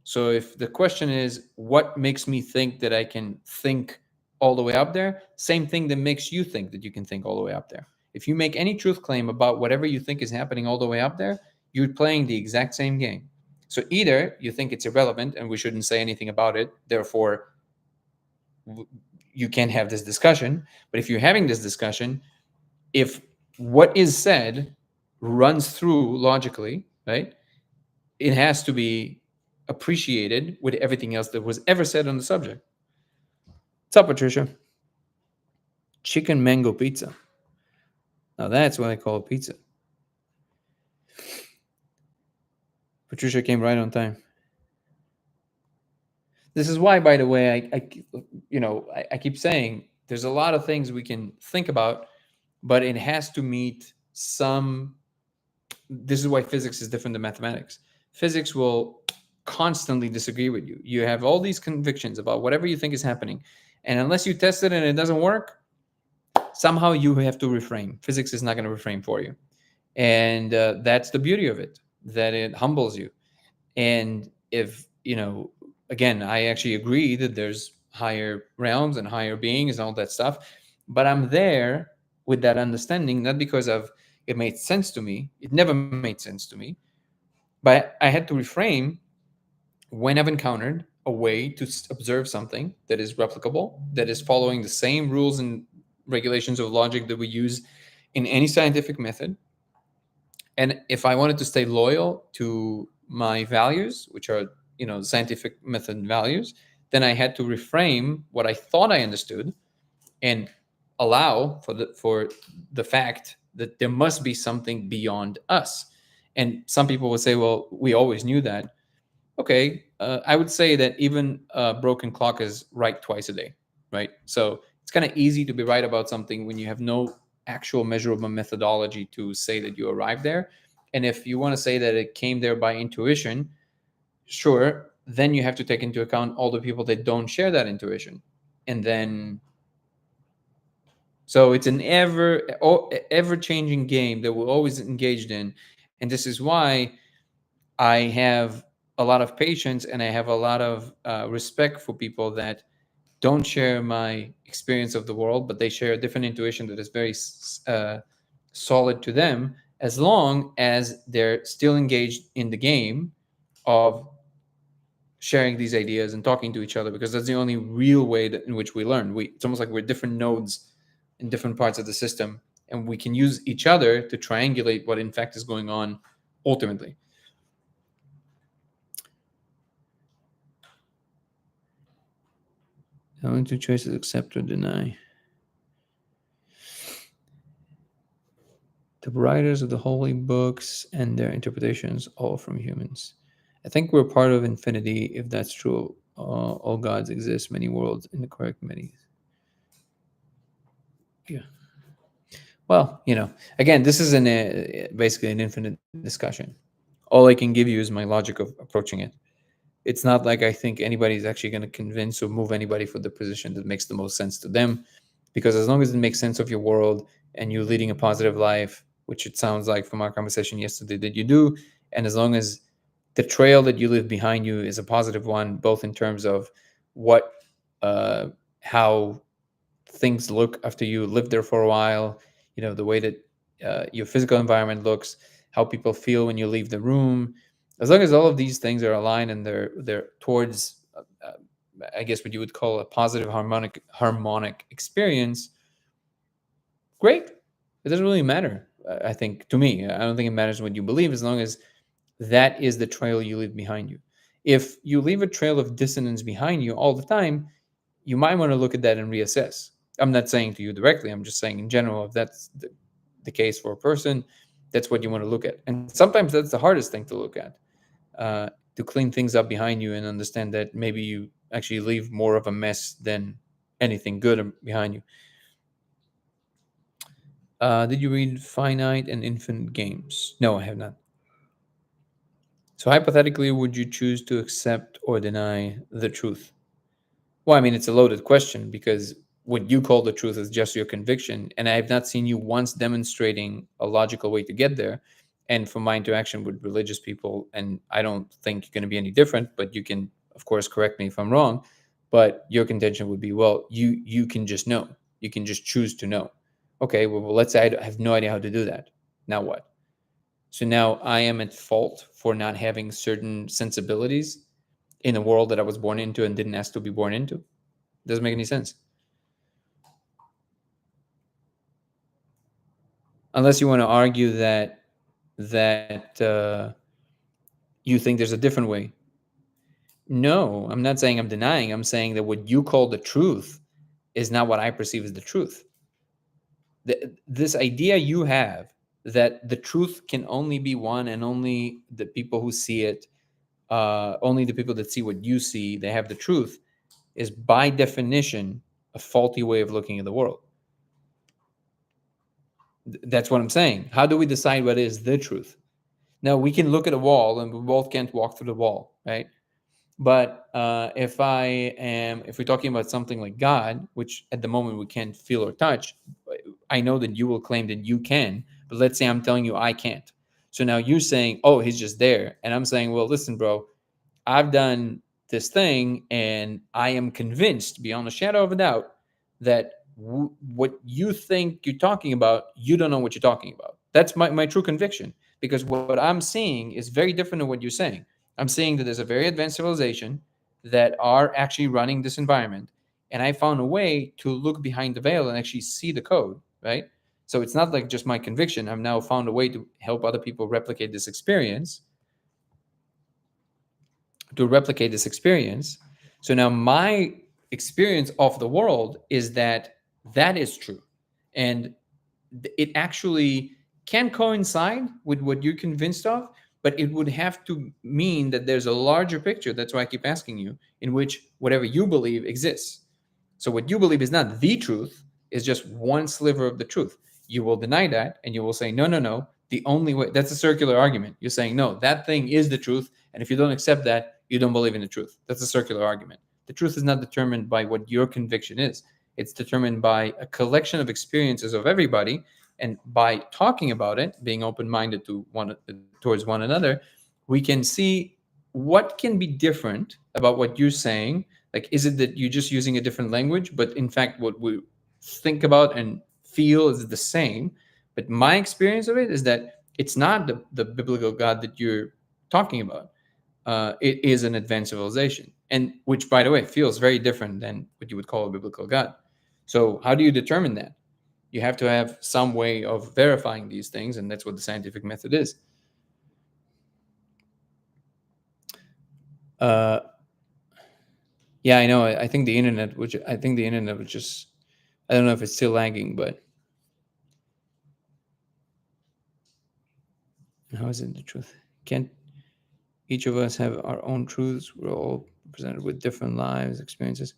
So if the question is, what makes me think that I can think all the way up there? Same thing that makes you think that you can think all the way up there. If you make any truth claim about whatever you think is happening all the way up there, you're playing the exact same game. So either you think it's irrelevant and we shouldn't say anything about it, therefore you can't have this discussion. But if you're having this discussion, if what is said runs through logically, right, it has to be appreciated with everything else that was ever said on the subject. What's up, Patricia? Chicken mango pizza. Now that's what I call pizza. Patricia came right on time. This is why, by the way, I keep saying there's a lot of things we can think about, but it has to meet some. This is why physics is different than mathematics. Physics will constantly disagree with you. You have all these convictions about whatever you think is happening, and unless you test it and it doesn't work, somehow you have to reframe. Physics is not going to reframe for you, and that's the beauty of it. that it humbles you. And if, again, I actually agree that there's higher realms and higher beings and all that stuff, but I'm there with that understanding, not because of it made sense to me. It never made sense to me, but I had to reframe when I've encountered a way to observe something that is replicable, that is following the same rules and regulations of logic that we use in any scientific method. And if I wanted to stay loyal to my values, which are, scientific method values, then I had to reframe what I thought I understood and allow for the fact that there must be something beyond us. And some people will say, well, we always knew that. Okay, I would say that even a broken clock is right twice a day, right? So it's kind of easy to be right about something when you have no actual measurable methodology to say that you arrived there. And if you want to say that it came there by intuition, sure, then you have to take into account all the people that don't share that intuition. And then, so it's an ever changing game that we're always engaged in. And this is why I have a lot of patience and I have a lot of respect for people that don't share my experience of the world, but they share a different intuition that is very solid to them, as long as they're still engaged in the game of sharing these ideas and talking to each other, because that's the only real way in which we learn. It's almost like we're different nodes in different parts of the system, and we can use each other to triangulate what in fact is going on ultimately. Only two choices: accept or deny. The writers of the holy books and their interpretations, all from humans. I think we're part of infinity, if that's true. All gods exist, many worlds in the correct many. Yeah. Well, again, this is basically an infinite discussion. All I can give you is my logic of approaching it. It's not like I think anybody's actually going to convince or move anybody for the position that makes the most sense to them, because as long as it makes sense of your world and you're leading a positive life, which it sounds like from our conversation yesterday that you do, and as long as the trail that you leave behind you is a positive one, both in terms of how things look after you live there for a while, the way that your physical environment looks, how people feel when you leave the room. As long as all of these things are aligned and they're towards, I guess what you would call a positive harmonic experience, great. It doesn't really matter. I think, to me, I don't think it matters what you believe, as long as that is the trail you leave behind you. If you leave a trail of dissonance behind you all the time, you might want to look at that and reassess. I'm not saying to you directly, I'm just saying in general, if that's the case for a person, that's what you want to look at. And sometimes that's the hardest thing to look at, to clean things up behind you and understand that maybe you actually leave more of a mess than anything good behind you. Did you read Finite and Infinite Games? No, I have not. So hypothetically, would you choose to accept or deny the truth? Well, I mean, it's a loaded question, because what you call the truth is just your conviction. And I have not seen you once demonstrating a logical way to get there. And from my interaction with religious people, and I don't think you're going to be any different, but you can, of course, correct me if I'm wrong. But your contention would be, well, you can just know. You can just choose to know. Okay, well, let's say I have no idea how to do that. Now what? So now I am at fault for not having certain sensibilities in a world that I was born into and didn't ask to be born into. Doesn't make any sense. Unless you want to argue that you think there's a different way. No, I'm not saying I'm denying. I'm saying that what you call the truth is not what I perceive as the truth. This idea you have that the truth can only be one, and only the people who see it, only the people that see what you see, they have the truth, is by definition a faulty way of looking at the world. That's what I'm saying. How do we decide what is the truth? Now, we can look at a wall and we both can't walk through the wall, right? But if we're talking about something like God, which at the moment we can't feel or touch, I know that you will claim that you can, but let's say I'm telling you I can't. So now you're saying, oh, he's just there. And I'm saying, well, listen, bro, I've done this thing and I am convinced beyond a shadow of a doubt that what you think you're talking about, you don't know what you're talking about. That's my true conviction, because what I'm seeing is very different than what you're saying. I'm saying that there's a very advanced civilization that are actually running this environment. And I found a way to look behind the veil and actually see the code, right? So it's not like just my conviction. I've now found a way to help other people replicate this experience. So now my experience of the world is that is true. And it actually can coincide with what you're convinced of, but it would have to mean that there's a larger picture. That's why I keep asking you, in which whatever you believe exists. So what you believe is not the truth, is just one sliver of the truth. You will deny that and you will say, no. The only way, that's a circular argument. You're saying, no, that thing is the truth. And if you don't accept that, you don't believe in the truth. That's a circular argument. The truth is not determined by what your conviction is. It's determined by a collection of experiences of everybody. And by talking about it, being open-minded towards one another, we can see what can be different about what you're saying. Like, is it that you're just using a different language, but in fact, what we think about and feel is the same? But my experience of it is that it's not the biblical God that you're talking about. It is an advanced civilization, and which, by the way, feels very different than what you would call a biblical God. So how do you determine that? You have to have some way of verifying these things, and that's what the scientific method is. Yeah, I know. I think the internet was just, I don't know if it's still lagging, but how is it the truth? Can't each of us have our own truths? We're all presented with different lives, experiences.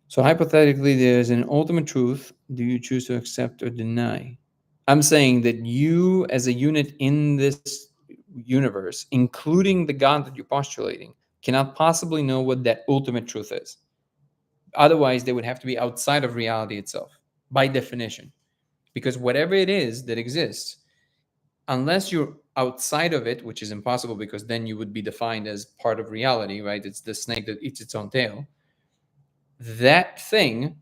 So hypothetically, there's an ultimate truth. Do you choose to accept or deny? I'm saying that you, as a unit in this universe, including the God that you're postulating, cannot possibly know what that ultimate truth is. Otherwise, they would have to be outside of reality itself, by definition. Because whatever it is that exists, unless you're outside of it, which is impossible because then you would be defined as part of reality, right? It's the snake that eats its own tail. That thing,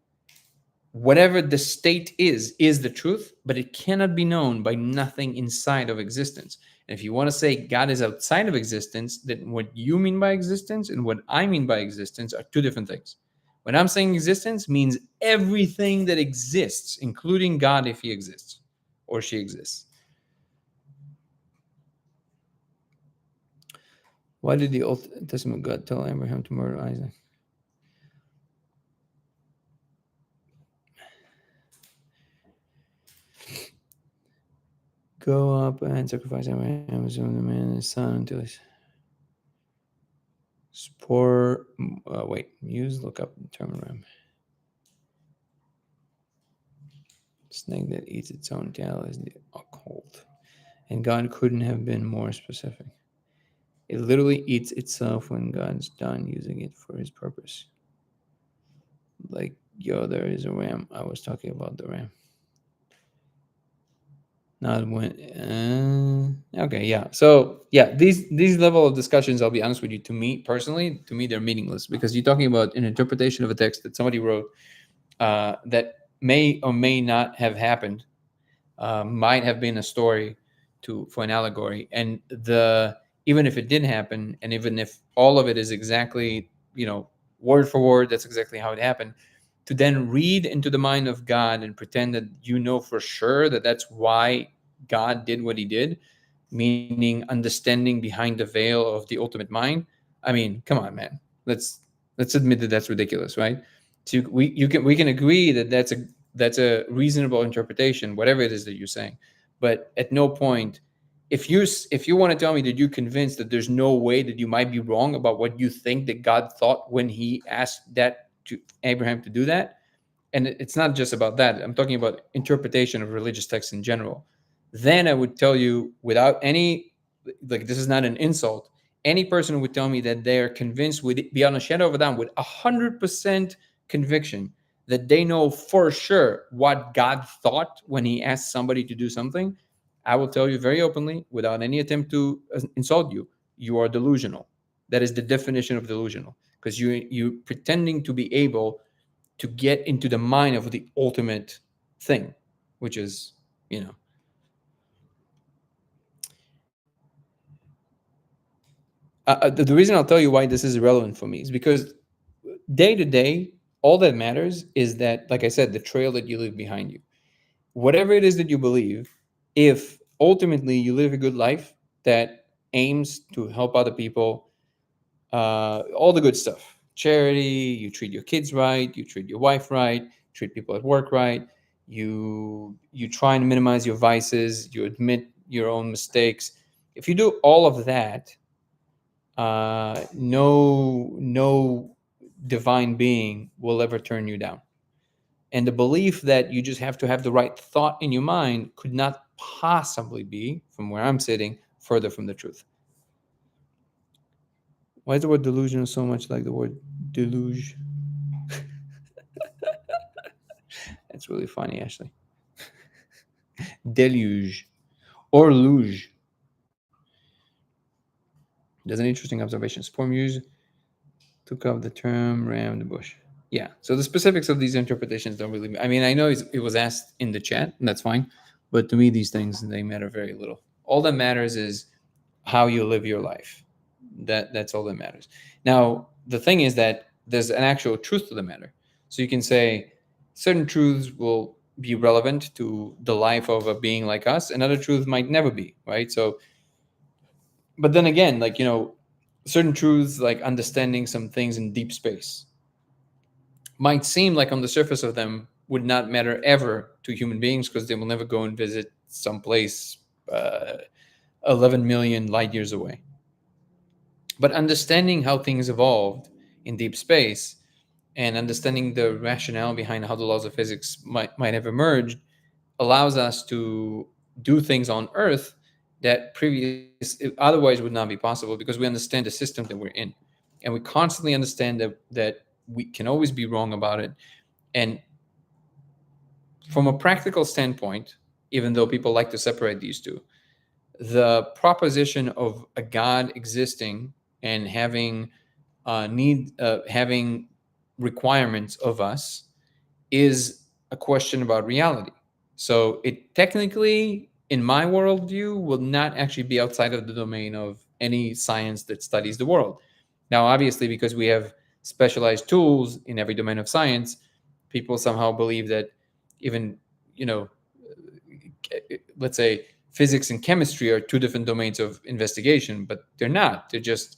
whatever the state is the truth, but it cannot be known by nothing inside of existence. And if you want to say God is outside of existence, then what you mean by existence and what I mean by existence are two different things. When I'm saying existence, means everything that exists, including God, if he exists or she exists. Why did the Old Testament God tell Abraham to murder Isaac? Go up and sacrifice Abraham, the man and his son until his spore. Look up the term ram. Snake that eats its own tail is the occult. And God couldn't have been more specific. It literally eats itself when God's done using it for his purpose. Like, there is a ram. I was talking about the ram. Not when. Okay, yeah. So, yeah, these level of discussions, I'll be honest with you, to me personally, they're meaningless, because you're talking about an interpretation of a text that somebody wrote that may or may not have happened, might have been a story for an allegory, and even if it didn't happen, and even if all of it is exactly, word for word, that's exactly how it happened, to then read into the mind of God and pretend that for sure that that's why God did what he did, meaning understanding behind the veil of the ultimate mind. I mean, come on, man. Let's admit that that's ridiculous, right? So we can agree that that's a reasonable interpretation, whatever it is that you're saying. But at no point, if you want to tell me that you're convinced that there's no way that you might be wrong about what you think that God thought when he asked that to Abraham to do that, and it's not just about that, I'm talking about interpretation of religious texts in general, then I would tell you, without any, this is not an insult, any person who would tell me that they're convinced beyond a shadow of a doubt, with 100% conviction, that they know for sure what God thought when he asked somebody to do something, I will tell you very openly, without any attempt to insult you, you are delusional. That is the definition of delusional, because you pretending to be able to get into the mind of the ultimate thing, which is, you know. The reason I'll tell you why this is relevant for me is because day to day, all that matters is that, like I said, the trail that you leave behind you. Whatever it is that you believe, if ultimately you live a good life that aims to help other people, all the good stuff, charity, you treat your kids right, you treat your wife right, treat people at work right, you try and minimize your vices, you admit your own mistakes. If you do all of that, no divine being will ever turn you down. And the belief that you just have to have the right thought in your mind could not possibly be, from where I'm sitting, further from the truth. Why is the word delusional so much like the word deluge? That's really funny, Ashley. Deluge or luge. That's an interesting observation. Spormuse took up the term ram the bush. Yeah. So the specifics of these interpretations don't really. I mean, I know it was asked in the chat, and that's fine. But to me, these things, they matter very little. All that matters is how you live your life. That's all that matters. Now, the thing is that there's an actual truth to the matter. So you can say certain truths will be relevant to the life of a being like us, and other truths might never be, right? So, but then again, like, you know, certain truths, like understanding some things in deep space, might seem like on the surface of them would not matter ever to human beings because they will never go and visit some place 11 million light years away. But understanding how things evolved in deep space and understanding the rationale behind how the laws of physics might have emerged allows us to do things on Earth that otherwise would not be possible, because we understand the system that we're in, and we constantly understand that we can always be wrong about it. And from a practical standpoint, even though people like to separate these two, the proposition of a God existing and having having requirements of us is a question about reality. So it technically, in my worldview, will not actually be outside of the domain of any science that studies the world. Now, obviously, because we have specialized tools in every domain of science, people somehow believe that even, you know, let's say physics and chemistry are two different domains of investigation, but they're not. They're just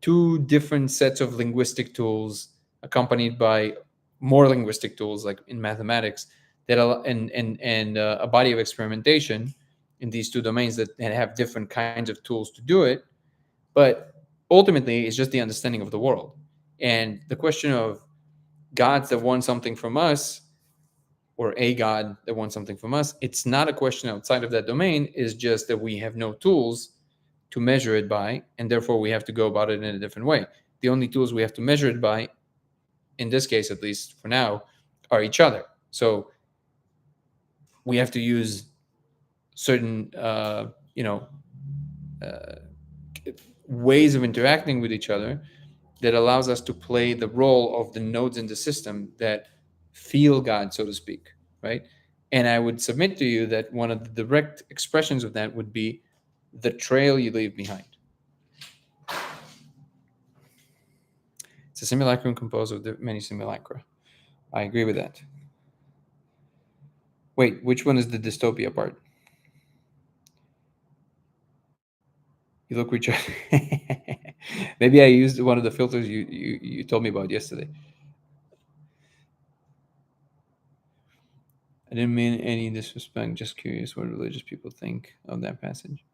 two different sets of linguistic tools accompanied by more linguistic tools, like in mathematics, that and a body of experimentation in these two domains that have different kinds of tools to do it. But ultimately, it's just the understanding of the world. And the question of gods that want something from us, or a God that wants something from us, it's not a question outside of that domain. It's just that we have no tools to measure it by, and therefore we have to go about it in a different way. The only tools we have to measure it by, in this case at least for now, are each other. So we have to use certain ways of interacting with each other that allows us to play the role of the nodes in the system that feel God, so to speak, right? And I would submit to you that one of the direct expressions of that would be the trail you leave behind. It's a simulacrum composed of many simulacra. I agree with that. Wait, which one is the dystopia part? You look Richard. Maybe I used one of the filters you told me about yesterday. I didn't mean any disrespect. Just curious what religious people think of that passage.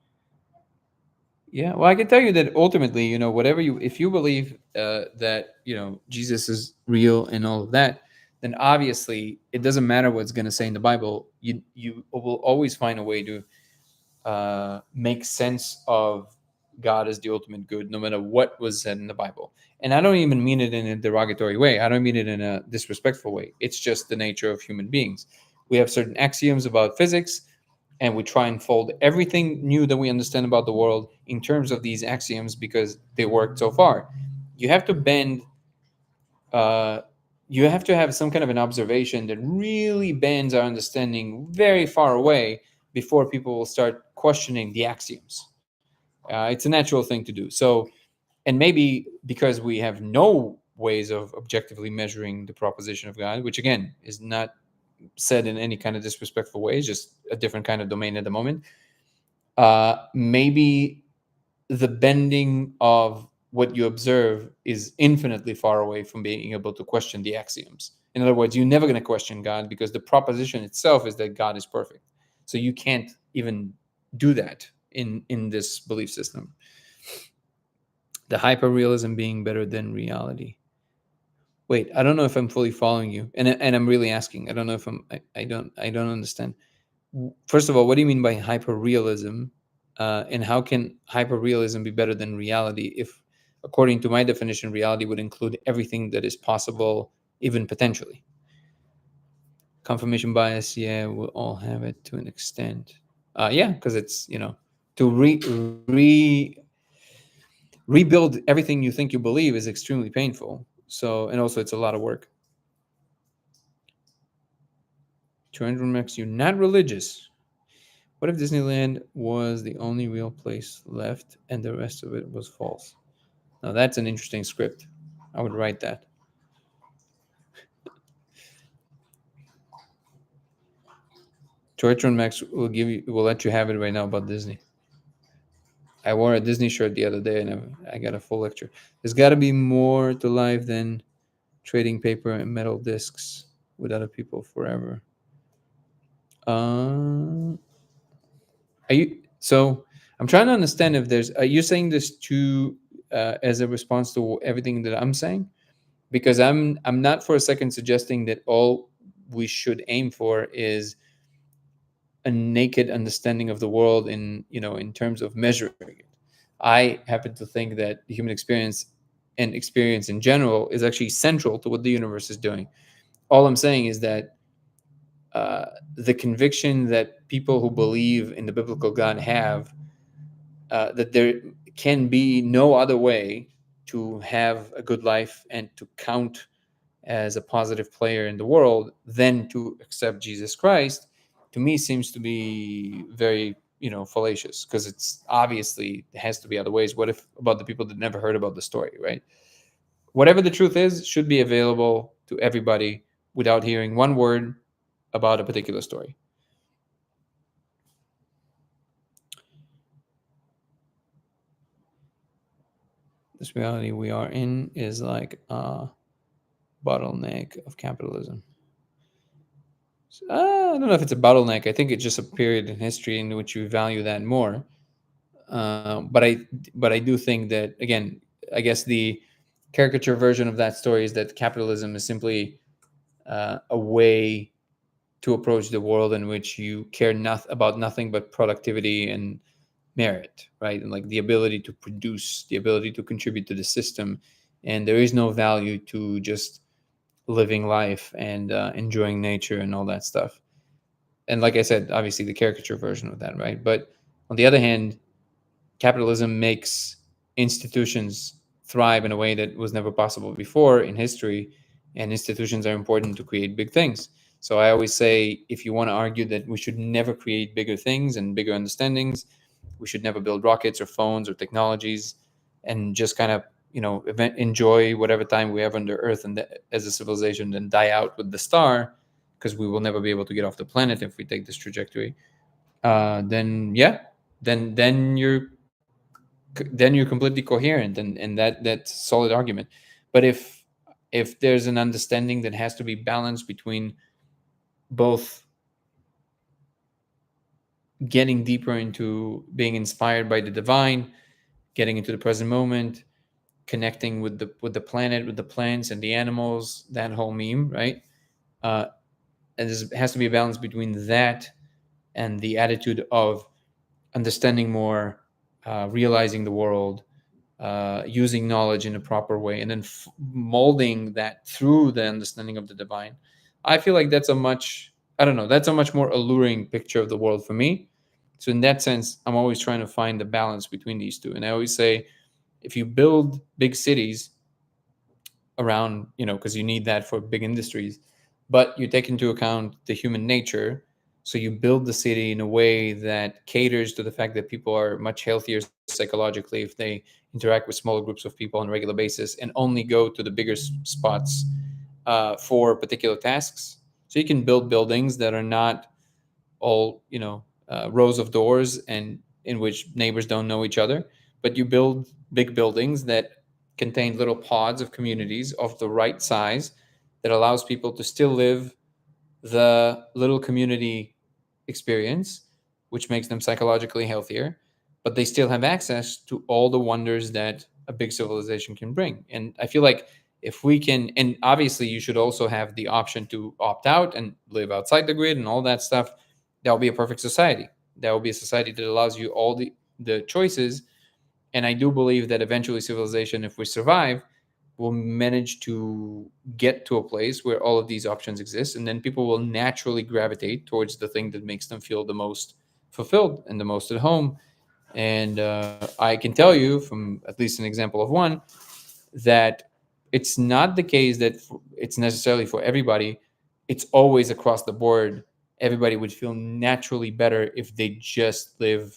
Yeah, well, I can tell you that ultimately, you know, if you believe that, you know, Jesus is real and all of that, then obviously it doesn't matter what's going to say in the Bible. You will always find a way to make sense of God as the ultimate good, no matter what was said in the Bible. And I don't even mean it in a derogatory way. I don't mean it in a disrespectful way. It's just the nature of human beings. We have certain axioms about physics. and we try and fold everything new that we understand about the world in terms of these axioms because they worked so far. You have to bend, you have to have some kind of an observation that really bends our understanding very far away before people will start questioning the axioms. It's a natural thing to do. So, and maybe because we have no ways of objectively measuring the proposition of God, which again is not said in any kind of disrespectful way, it's just a different kind of domain at the moment. Maybe the bending of what you observe is infinitely far away from being able to question the axioms. In other words, you're never going to question God because the proposition itself is that God is perfect. So you can't even do that in this belief system. The hyperrealism being better than reality. Wait, I don't know if I'm fully following you, and I'm really asking. I don't know if I don't understand. First of all, what do you mean by hyperrealism, and how can hyperrealism be better than reality? If, according to my definition, reality would include everything that is possible, even potentially. Confirmation bias, yeah, we'll all have it to an extent. Yeah, because it's to rebuild everything you think you believe is extremely painful. So, and also it's a lot of work. 200 makes you not religious. What if Disneyland was the only real place left and the rest of it was false? Now that's an interesting script. I would write that. Tortron Max will let you have it right now about Disney. I wore a Disney shirt the other day and I got a full lecture. There's got to be more to life than trading paper and metal discs with other people forever. Are you so? I'm trying to understand if there's. Are you saying this to as a response to everything that I'm saying? Because I'm not for a second suggesting that all we should aim for is a naked understanding of the world in terms of measuring it. I happen to think that the human experience and experience in general is actually central to what the universe is doing. All I'm saying is that the conviction that people who believe in the biblical God have, that there can be no other way to have a good life and to count as a positive player in the world than to accept Jesus Christ, to me seems to be very fallacious, because it's obviously it has to be other ways. What if about the people that never heard about the story, right? Whatever the truth is should be available to everybody without hearing one word about a particular story. This reality we are in is like a bottleneck of capitalism. I don't know if it's a bottleneck. I think it's just a period in history in which we value that more. But I do think that, again, I guess the caricature version of that story is that capitalism is simply a way to approach the world in which you care about nothing but productivity and merit, right? And like the ability to produce, the ability to contribute to the system, and there is no value to just living life and enjoying nature and all that stuff. And like I said, obviously the caricature version of that, right? But on the other hand, capitalism makes institutions thrive in a way that was never possible before in history, and institutions are important to create big things. So I always say, if you want to argue that we should never create bigger things and bigger understandings, we should never build rockets or phones or technologies, and just kind of enjoy whatever time we have under Earth and as a civilization, then die out with the star, because we will never be able to get off the planet if we take this trajectory. Then yeah, then you're completely coherent, and that's solid argument. But if there's an understanding that has to be balanced between both getting deeper into being inspired by the divine, getting into the present moment, connecting with the planet, with the plants and the animals, that whole meme, right? And there has to be a balance between that and the attitude of understanding more, realizing the world, using knowledge in a proper way, and then molding that through the understanding of the divine. I feel like that's a much I don't know. That's a much more alluring picture of the world for me. So in that sense, I'm always trying to find the balance between these two. And I always say, if you build big cities around, because you need that for big industries, but you take into account the human nature. So you build the city in a way that caters to the fact that people are much healthier psychologically if they interact with smaller groups of people on a regular basis and only go to the bigger spots for particular tasks. So you can build buildings that are not all, rows of doors and in which neighbors don't know each other, but you build big buildings that contain little pods of communities of the right size that allows people to still live the little community experience, which makes them psychologically healthier, but they still have access to all the wonders that a big civilization can bring. And I feel like if we can, and obviously you should also have the option to opt out and live outside the grid and all that stuff. That will be a perfect society. That will be a society that allows you all the choices. And I do believe that eventually civilization, if we survive, will manage to get to a place where all of these options exist, and then people will naturally gravitate towards the thing that makes them feel the most fulfilled and the most at home. And I can tell you from at least an example of one that it's not the case that it's necessarily for everybody. It's always across the board. Everybody would feel naturally better if they just live,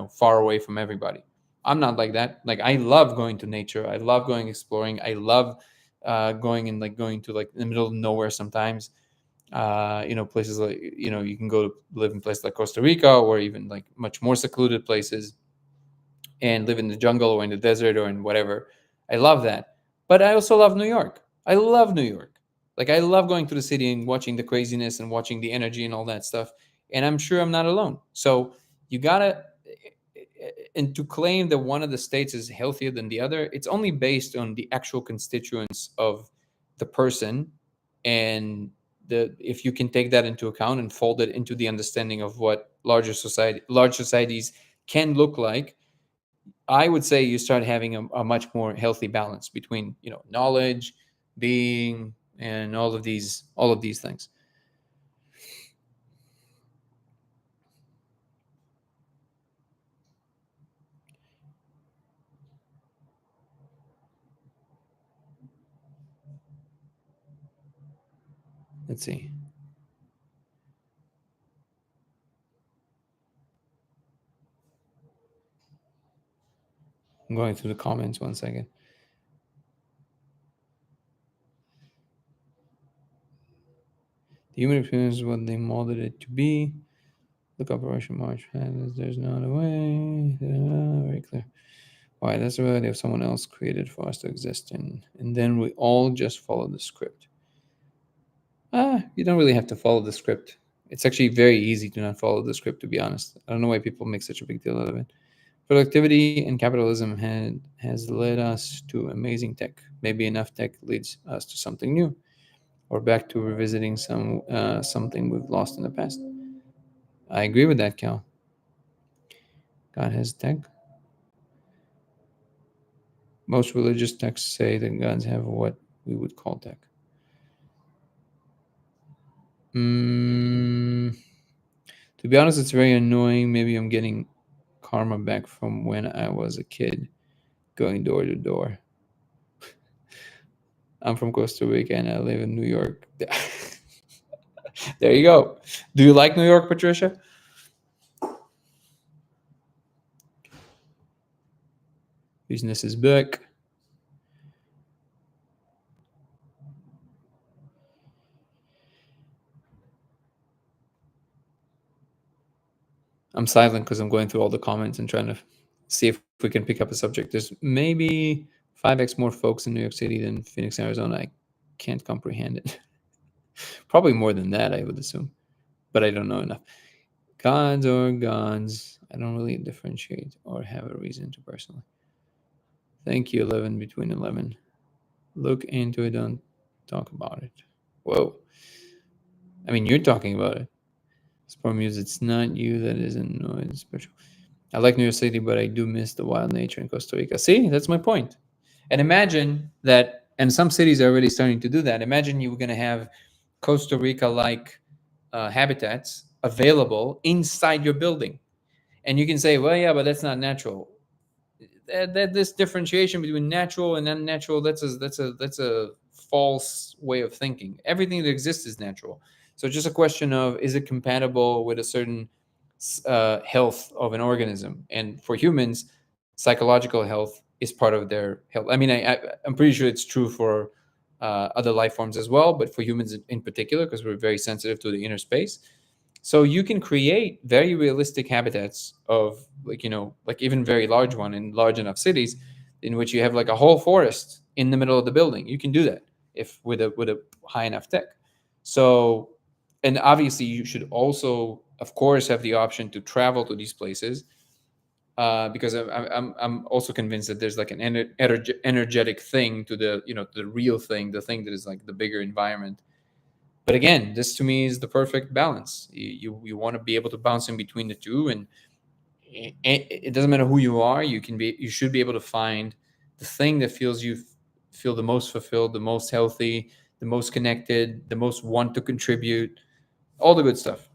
far away from everybody. I'm not like that. Like, I love going to nature. I love going exploring. I love going to like the middle of nowhere sometimes. Places like, you can go to live in places like Costa Rica or even like much more secluded places and live in the jungle or in the desert or in whatever. I love that. But I also love New York. I love New York. Like, I love going to the city and watching the craziness and watching the energy and all that stuff. And I'm sure I'm not alone. So you gotta, and to claim that one of the states is healthier than the other, it's only based on the actual constituents of the person. And if you can take that into account and fold it into the understanding of what large societies can look like, I would say you start having a much more healthy balance between, knowledge, being, and all of these things. Let's see. I'm going through the comments 1 second. The human experience is what they molded it to be. Look, Operation March Madness, there's not a way. Very clear. Why? That's the reality of someone else created for us to exist in. And then we all just follow the script. You don't really have to follow the script. It's actually very easy to not follow the script, to be honest. I don't know why people make such a big deal out of it. Productivity and capitalism has led us to amazing tech. Maybe enough tech leads us to something new, or back to revisiting something we've lost in the past. I agree with that, Cal. God has tech. Most religious texts say that gods have what we would call tech. To be honest, it's very annoying. Maybe I'm getting karma back from when I was a kid, going door to door. I'm from Costa Rica and I live in New York. There you go. Do you like New York, Patricia? Business is back. I'm silent because I'm going through all the comments and trying to see if we can pick up a subject. There's maybe 5x more folks in New York City than Phoenix, Arizona. I can't comprehend it. Probably more than that, I would assume, but I don't know enough. Gods or gods, I don't really differentiate or have a reason to personally. Thank you, 11 between 11. Look into it, don't talk about it. Whoa. I mean, you're talking about it. Sport music, it's not you that is annoyed. Special. I like New York City, but I do miss the wild nature in Costa Rica. See, that's my point. And imagine that, and some cities are already starting to do that. Imagine you were going to have Costa Rica like habitats available inside your building. And you can say, well, yeah, but that's not natural. This differentiation between natural and unnatural, that's a false way of thinking. Everything that exists is natural. So it's just a question of, is it compatible with a certain health of an organism? And for humans, psychological health is part of their health. I mean, I'm pretty sure it's true for other life forms as well, but for humans in particular, because we're very sensitive to the inner space. So you can create very realistic habitats of, like, like even very large one in large enough cities, in which you have like a whole forest in the middle of the building. You can do that if with a high enough tech. So, and obviously you should also, of course, have the option to travel to these places, because I'm also convinced that there's like an energetic thing to the, the real thing, the thing that is like the bigger environment. But again, this to me is the perfect balance. You want to be able to bounce in between the two, and it doesn't matter who you are. You should be able to find the thing that feel the most fulfilled, the most healthy, the most connected, the most want to contribute, all the good stuff.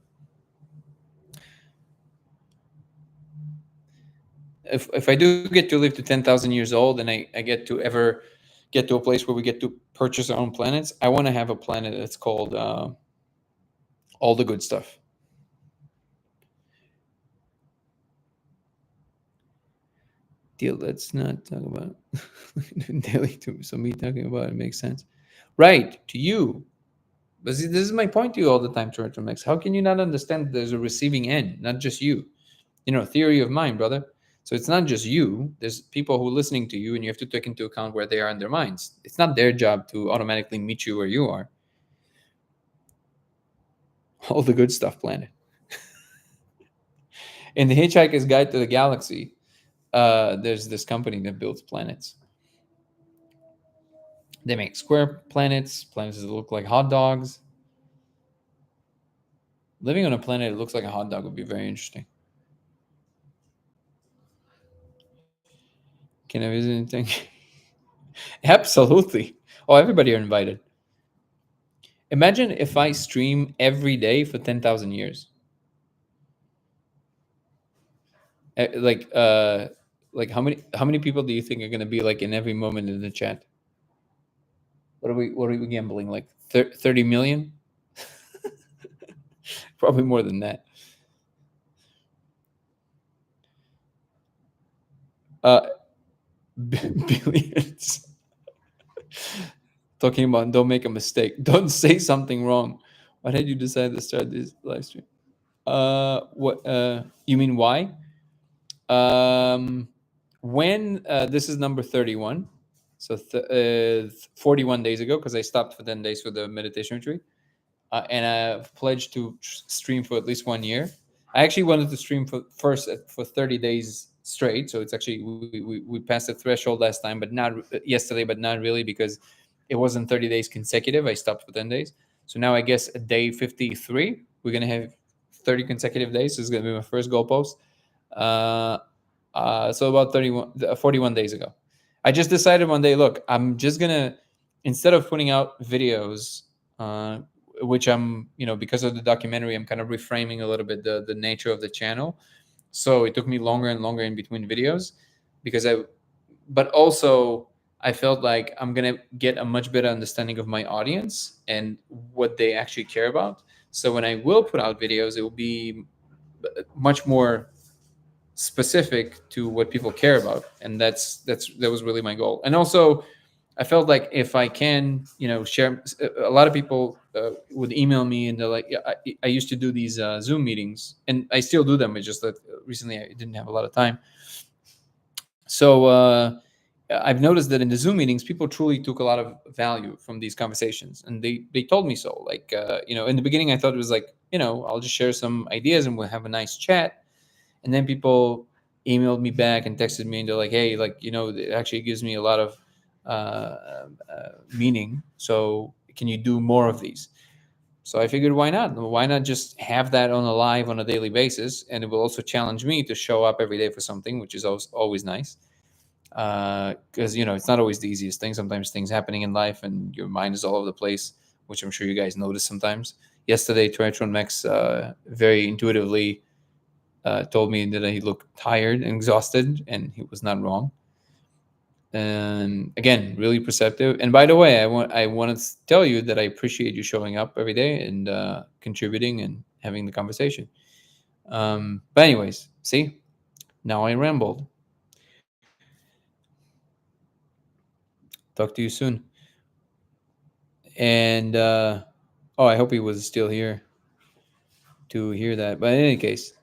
If I do get to live to 10,000 years old, and I get to ever get to a place where we get to purchase our own planets, I want to have a planet that's called all the good stuff. Deal. Let's not talk about daily to, so me talking about it makes sense, right? To you, but see, this is my point to you all the time, Toronto Max. How can you not understand that there's a receiving end, not just you? Theory of mind, brother. So it's not just you. There's people who are listening to you, and you have to take into account where they are in their minds. It's not their job to automatically meet you where you are. All the good stuff, planet. In the Hitchhiker's Guide to the Galaxy, there's this company that builds planets. They make square planets that look like hot dogs. Living on a planet that looks like a hot dog would be very interesting. Can I visit anything? Absolutely. Oh, everybody are invited. Imagine if I stream every day for 10,000 years. Like how many people do you think are going to be like in every moment in the chat? What are we gambling, like 30 million? Probably more than that. Billions. Talking about don't make a mistake. Don't say something wrong. Why did you decide to start this live stream? What you mean why? When this is number 31, so 41 days ago, because I stopped for 10 days for the meditation retreat, and I've pledged to stream for at least 1 year. I actually wanted to stream for 30 days straight, so it's actually we passed the threshold last time, but not yesterday, but not really, because it wasn't 30 days consecutive. I stopped for 10 days, so now I guess at day 53 we're gonna have 30 consecutive days. So it's gonna be my first goalpost. So about 41 days ago, I just decided one day, look, I'm just gonna, instead of putting out videos, which I'm, because of the documentary, I'm kind of reframing a little bit the nature of the channel. So it took me longer and longer in between videos, but also I felt like I'm gonna get a much better understanding of my audience and what they actually care about. So when I will put out videos, it will be much more specific to what people care about, and that was really my goal. And also I felt like if I can share, a lot of people would email me and they're like, yeah, I used to do these Zoom meetings, and I still do them. It's just that recently I didn't have a lot of time. So I've noticed that in the Zoom meetings, people truly took a lot of value from these conversations, and they told me so. Like in the beginning I thought it was like, I'll just share some ideas and we'll have a nice chat. And then people emailed me back and texted me, and they're like, hey, like, it actually gives me a lot of meaning. So can you do more of these? So I figured, why not? Why not just have that on a live on a daily basis? And it will also challenge me to show up every day for something, which is always nice. Because, it's not always the easiest thing. Sometimes things happening in life and your mind is all over the place, which I'm sure you guys notice sometimes. Yesterday, Triathlon Max very intuitively told me that he looked tired and exhausted, and he was not wrong. And again, really perceptive. And by the way, I want to tell you that I appreciate you showing up every day and contributing and having the conversation. But anyways, see, now I rambled. Talk to you soon. And I hope he was still here to hear that. But in any case,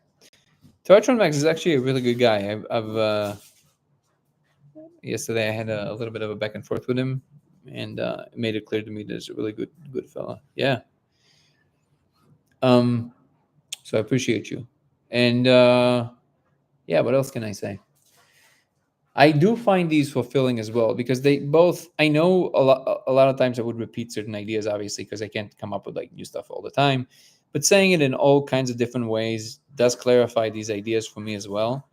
Taratron Max is actually a really good guy. I've yesterday I had a little bit of a back and forth with him, and it made it clear to me that he's a really good fella. Yeah. So I appreciate you, and yeah. What else can I say? I do find these fulfilling as well because they both. I know a lot of times I would repeat certain ideas, obviously, because I can't come up with like new stuff all the time. But saying it in all kinds of different ways does clarify these ideas for me as well.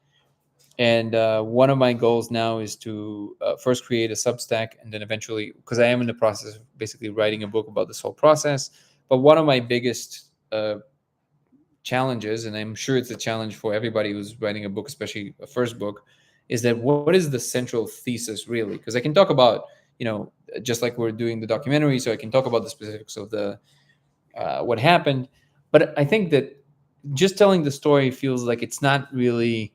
And one of my goals now is to first create a Substack, and then eventually, because I am in the process of basically writing a book about this whole process. But one of my biggest challenges, and I'm sure it's a challenge for everybody who's writing a book, especially a first book, is that what is the central thesis really? Because I can talk about, just like we're doing the documentary, so I can talk about the specifics of the what happened. But I think that just telling the story feels like it's not really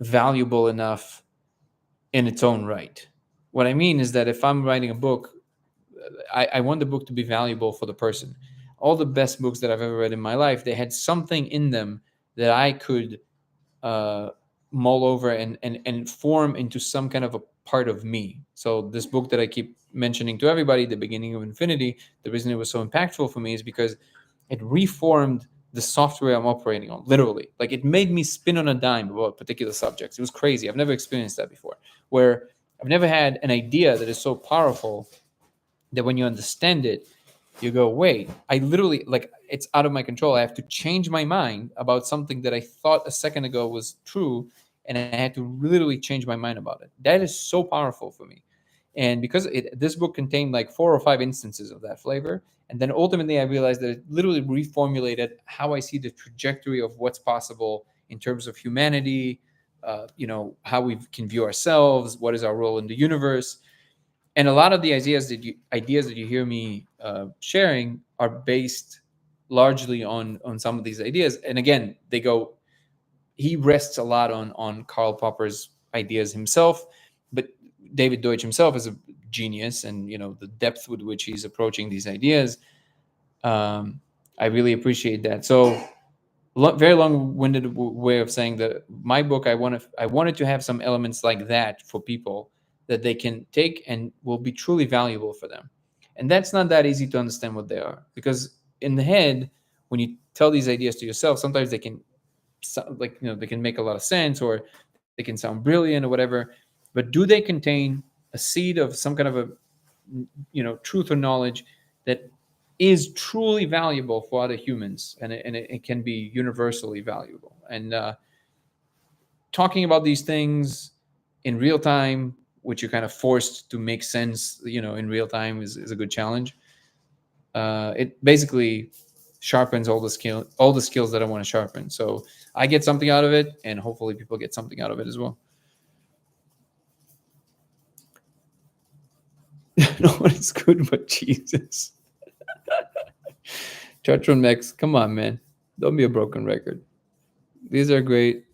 valuable enough in its own right. What I mean is that if I'm writing a book, I want the book to be valuable for the person. All the best books that I've ever read in my life, they had something in them that I could mull over and form into some kind of a part of me. So this book that I keep mentioning to everybody, The Beginning of Infinity, the reason it was so impactful for me is because it reformed the software I'm operating on, literally. Like it made me spin on a dime about particular subjects. It was crazy. I've never experienced that before, where I've never had an idea that is so powerful that when you understand it, you go, wait, I literally, like, it's out of my control. I have to change my mind about something that I thought a second ago was true. And I had to literally change my mind about it. That is so powerful for me. And because this book contained like 4 or 5 instances of that flavor. And then ultimately I realized that it literally reformulated how I see the trajectory of what's possible in terms of humanity, how we can view ourselves, what is our role in the universe. And a lot of the ideas that you hear me sharing are based largely on some of these ideas. And again, he rests a lot on Karl Popper's ideas himself, but David Deutsch himself is a genius, and the depth with which he's approaching these ideas, I really appreciate that. So very long-winded way of saying that my book, I wanted to have some elements like that for people that they can take and will be truly valuable for them. And that's not that easy to understand what they are, because in the head, when you tell these ideas to yourself, sometimes they can they can make a lot of sense, or they can sound brilliant or whatever, but do they contain a seed of some kind of a truth or knowledge that is truly valuable for other humans, and it can be universally valuable. And talking about these things in real time, which you're kind of forced to make sense, in real time, is a good challenge. It basically sharpens all the skills that I want to sharpen. So I get something out of it, and hopefully people get something out of it as well. No one is good but Jesus. Chartron Max, come on, man. Don't be a broken record. These are great.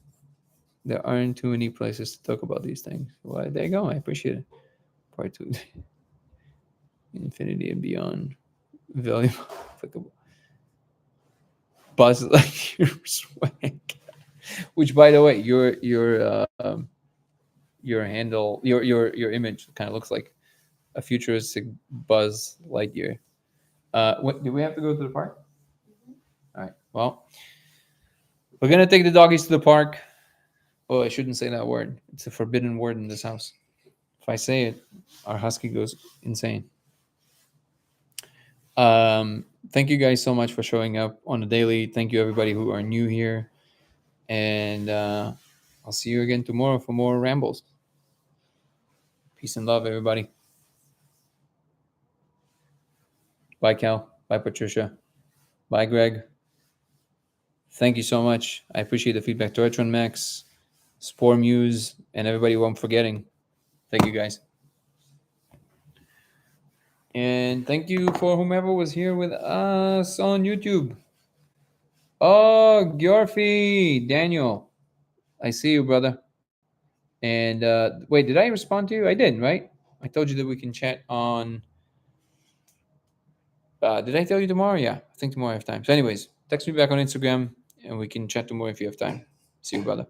There aren't too many places to talk about these things. Well, there you go. I appreciate it. Part 2. Infinity and beyond. Value applicable. Buzz Lightyear swag. Which, by the way, your handle, your image kind of looks like a futuristic Buzz Lightyear. Do we have to go to the park? All right. Well, we're gonna take the doggies to the park. Oh, I shouldn't say that word. It's a forbidden word in this house. If I say it, our husky goes insane. Thank you guys so much for showing up on the daily. Thank you everybody who are new here, and I'll see you again tomorrow for more rambles. Peace and love, everybody. Bye, Cal. Bye, Patricia. Bye, Greg. Thank you so much. I appreciate the feedback. Tortron Max, Spore Muse, and everybody who I'm forgetting. Thank you, guys. And thank you for whomever was here with us on YouTube. Oh, Gyorfi, Daniel. I see you, brother. And wait, did I respond to you? I did, right? I told you that we can chat on. Did I tell you tomorrow? Yeah, I think tomorrow I have time. So, anyways, text me back on Instagram and we can chat tomorrow if you have time. See you, brother.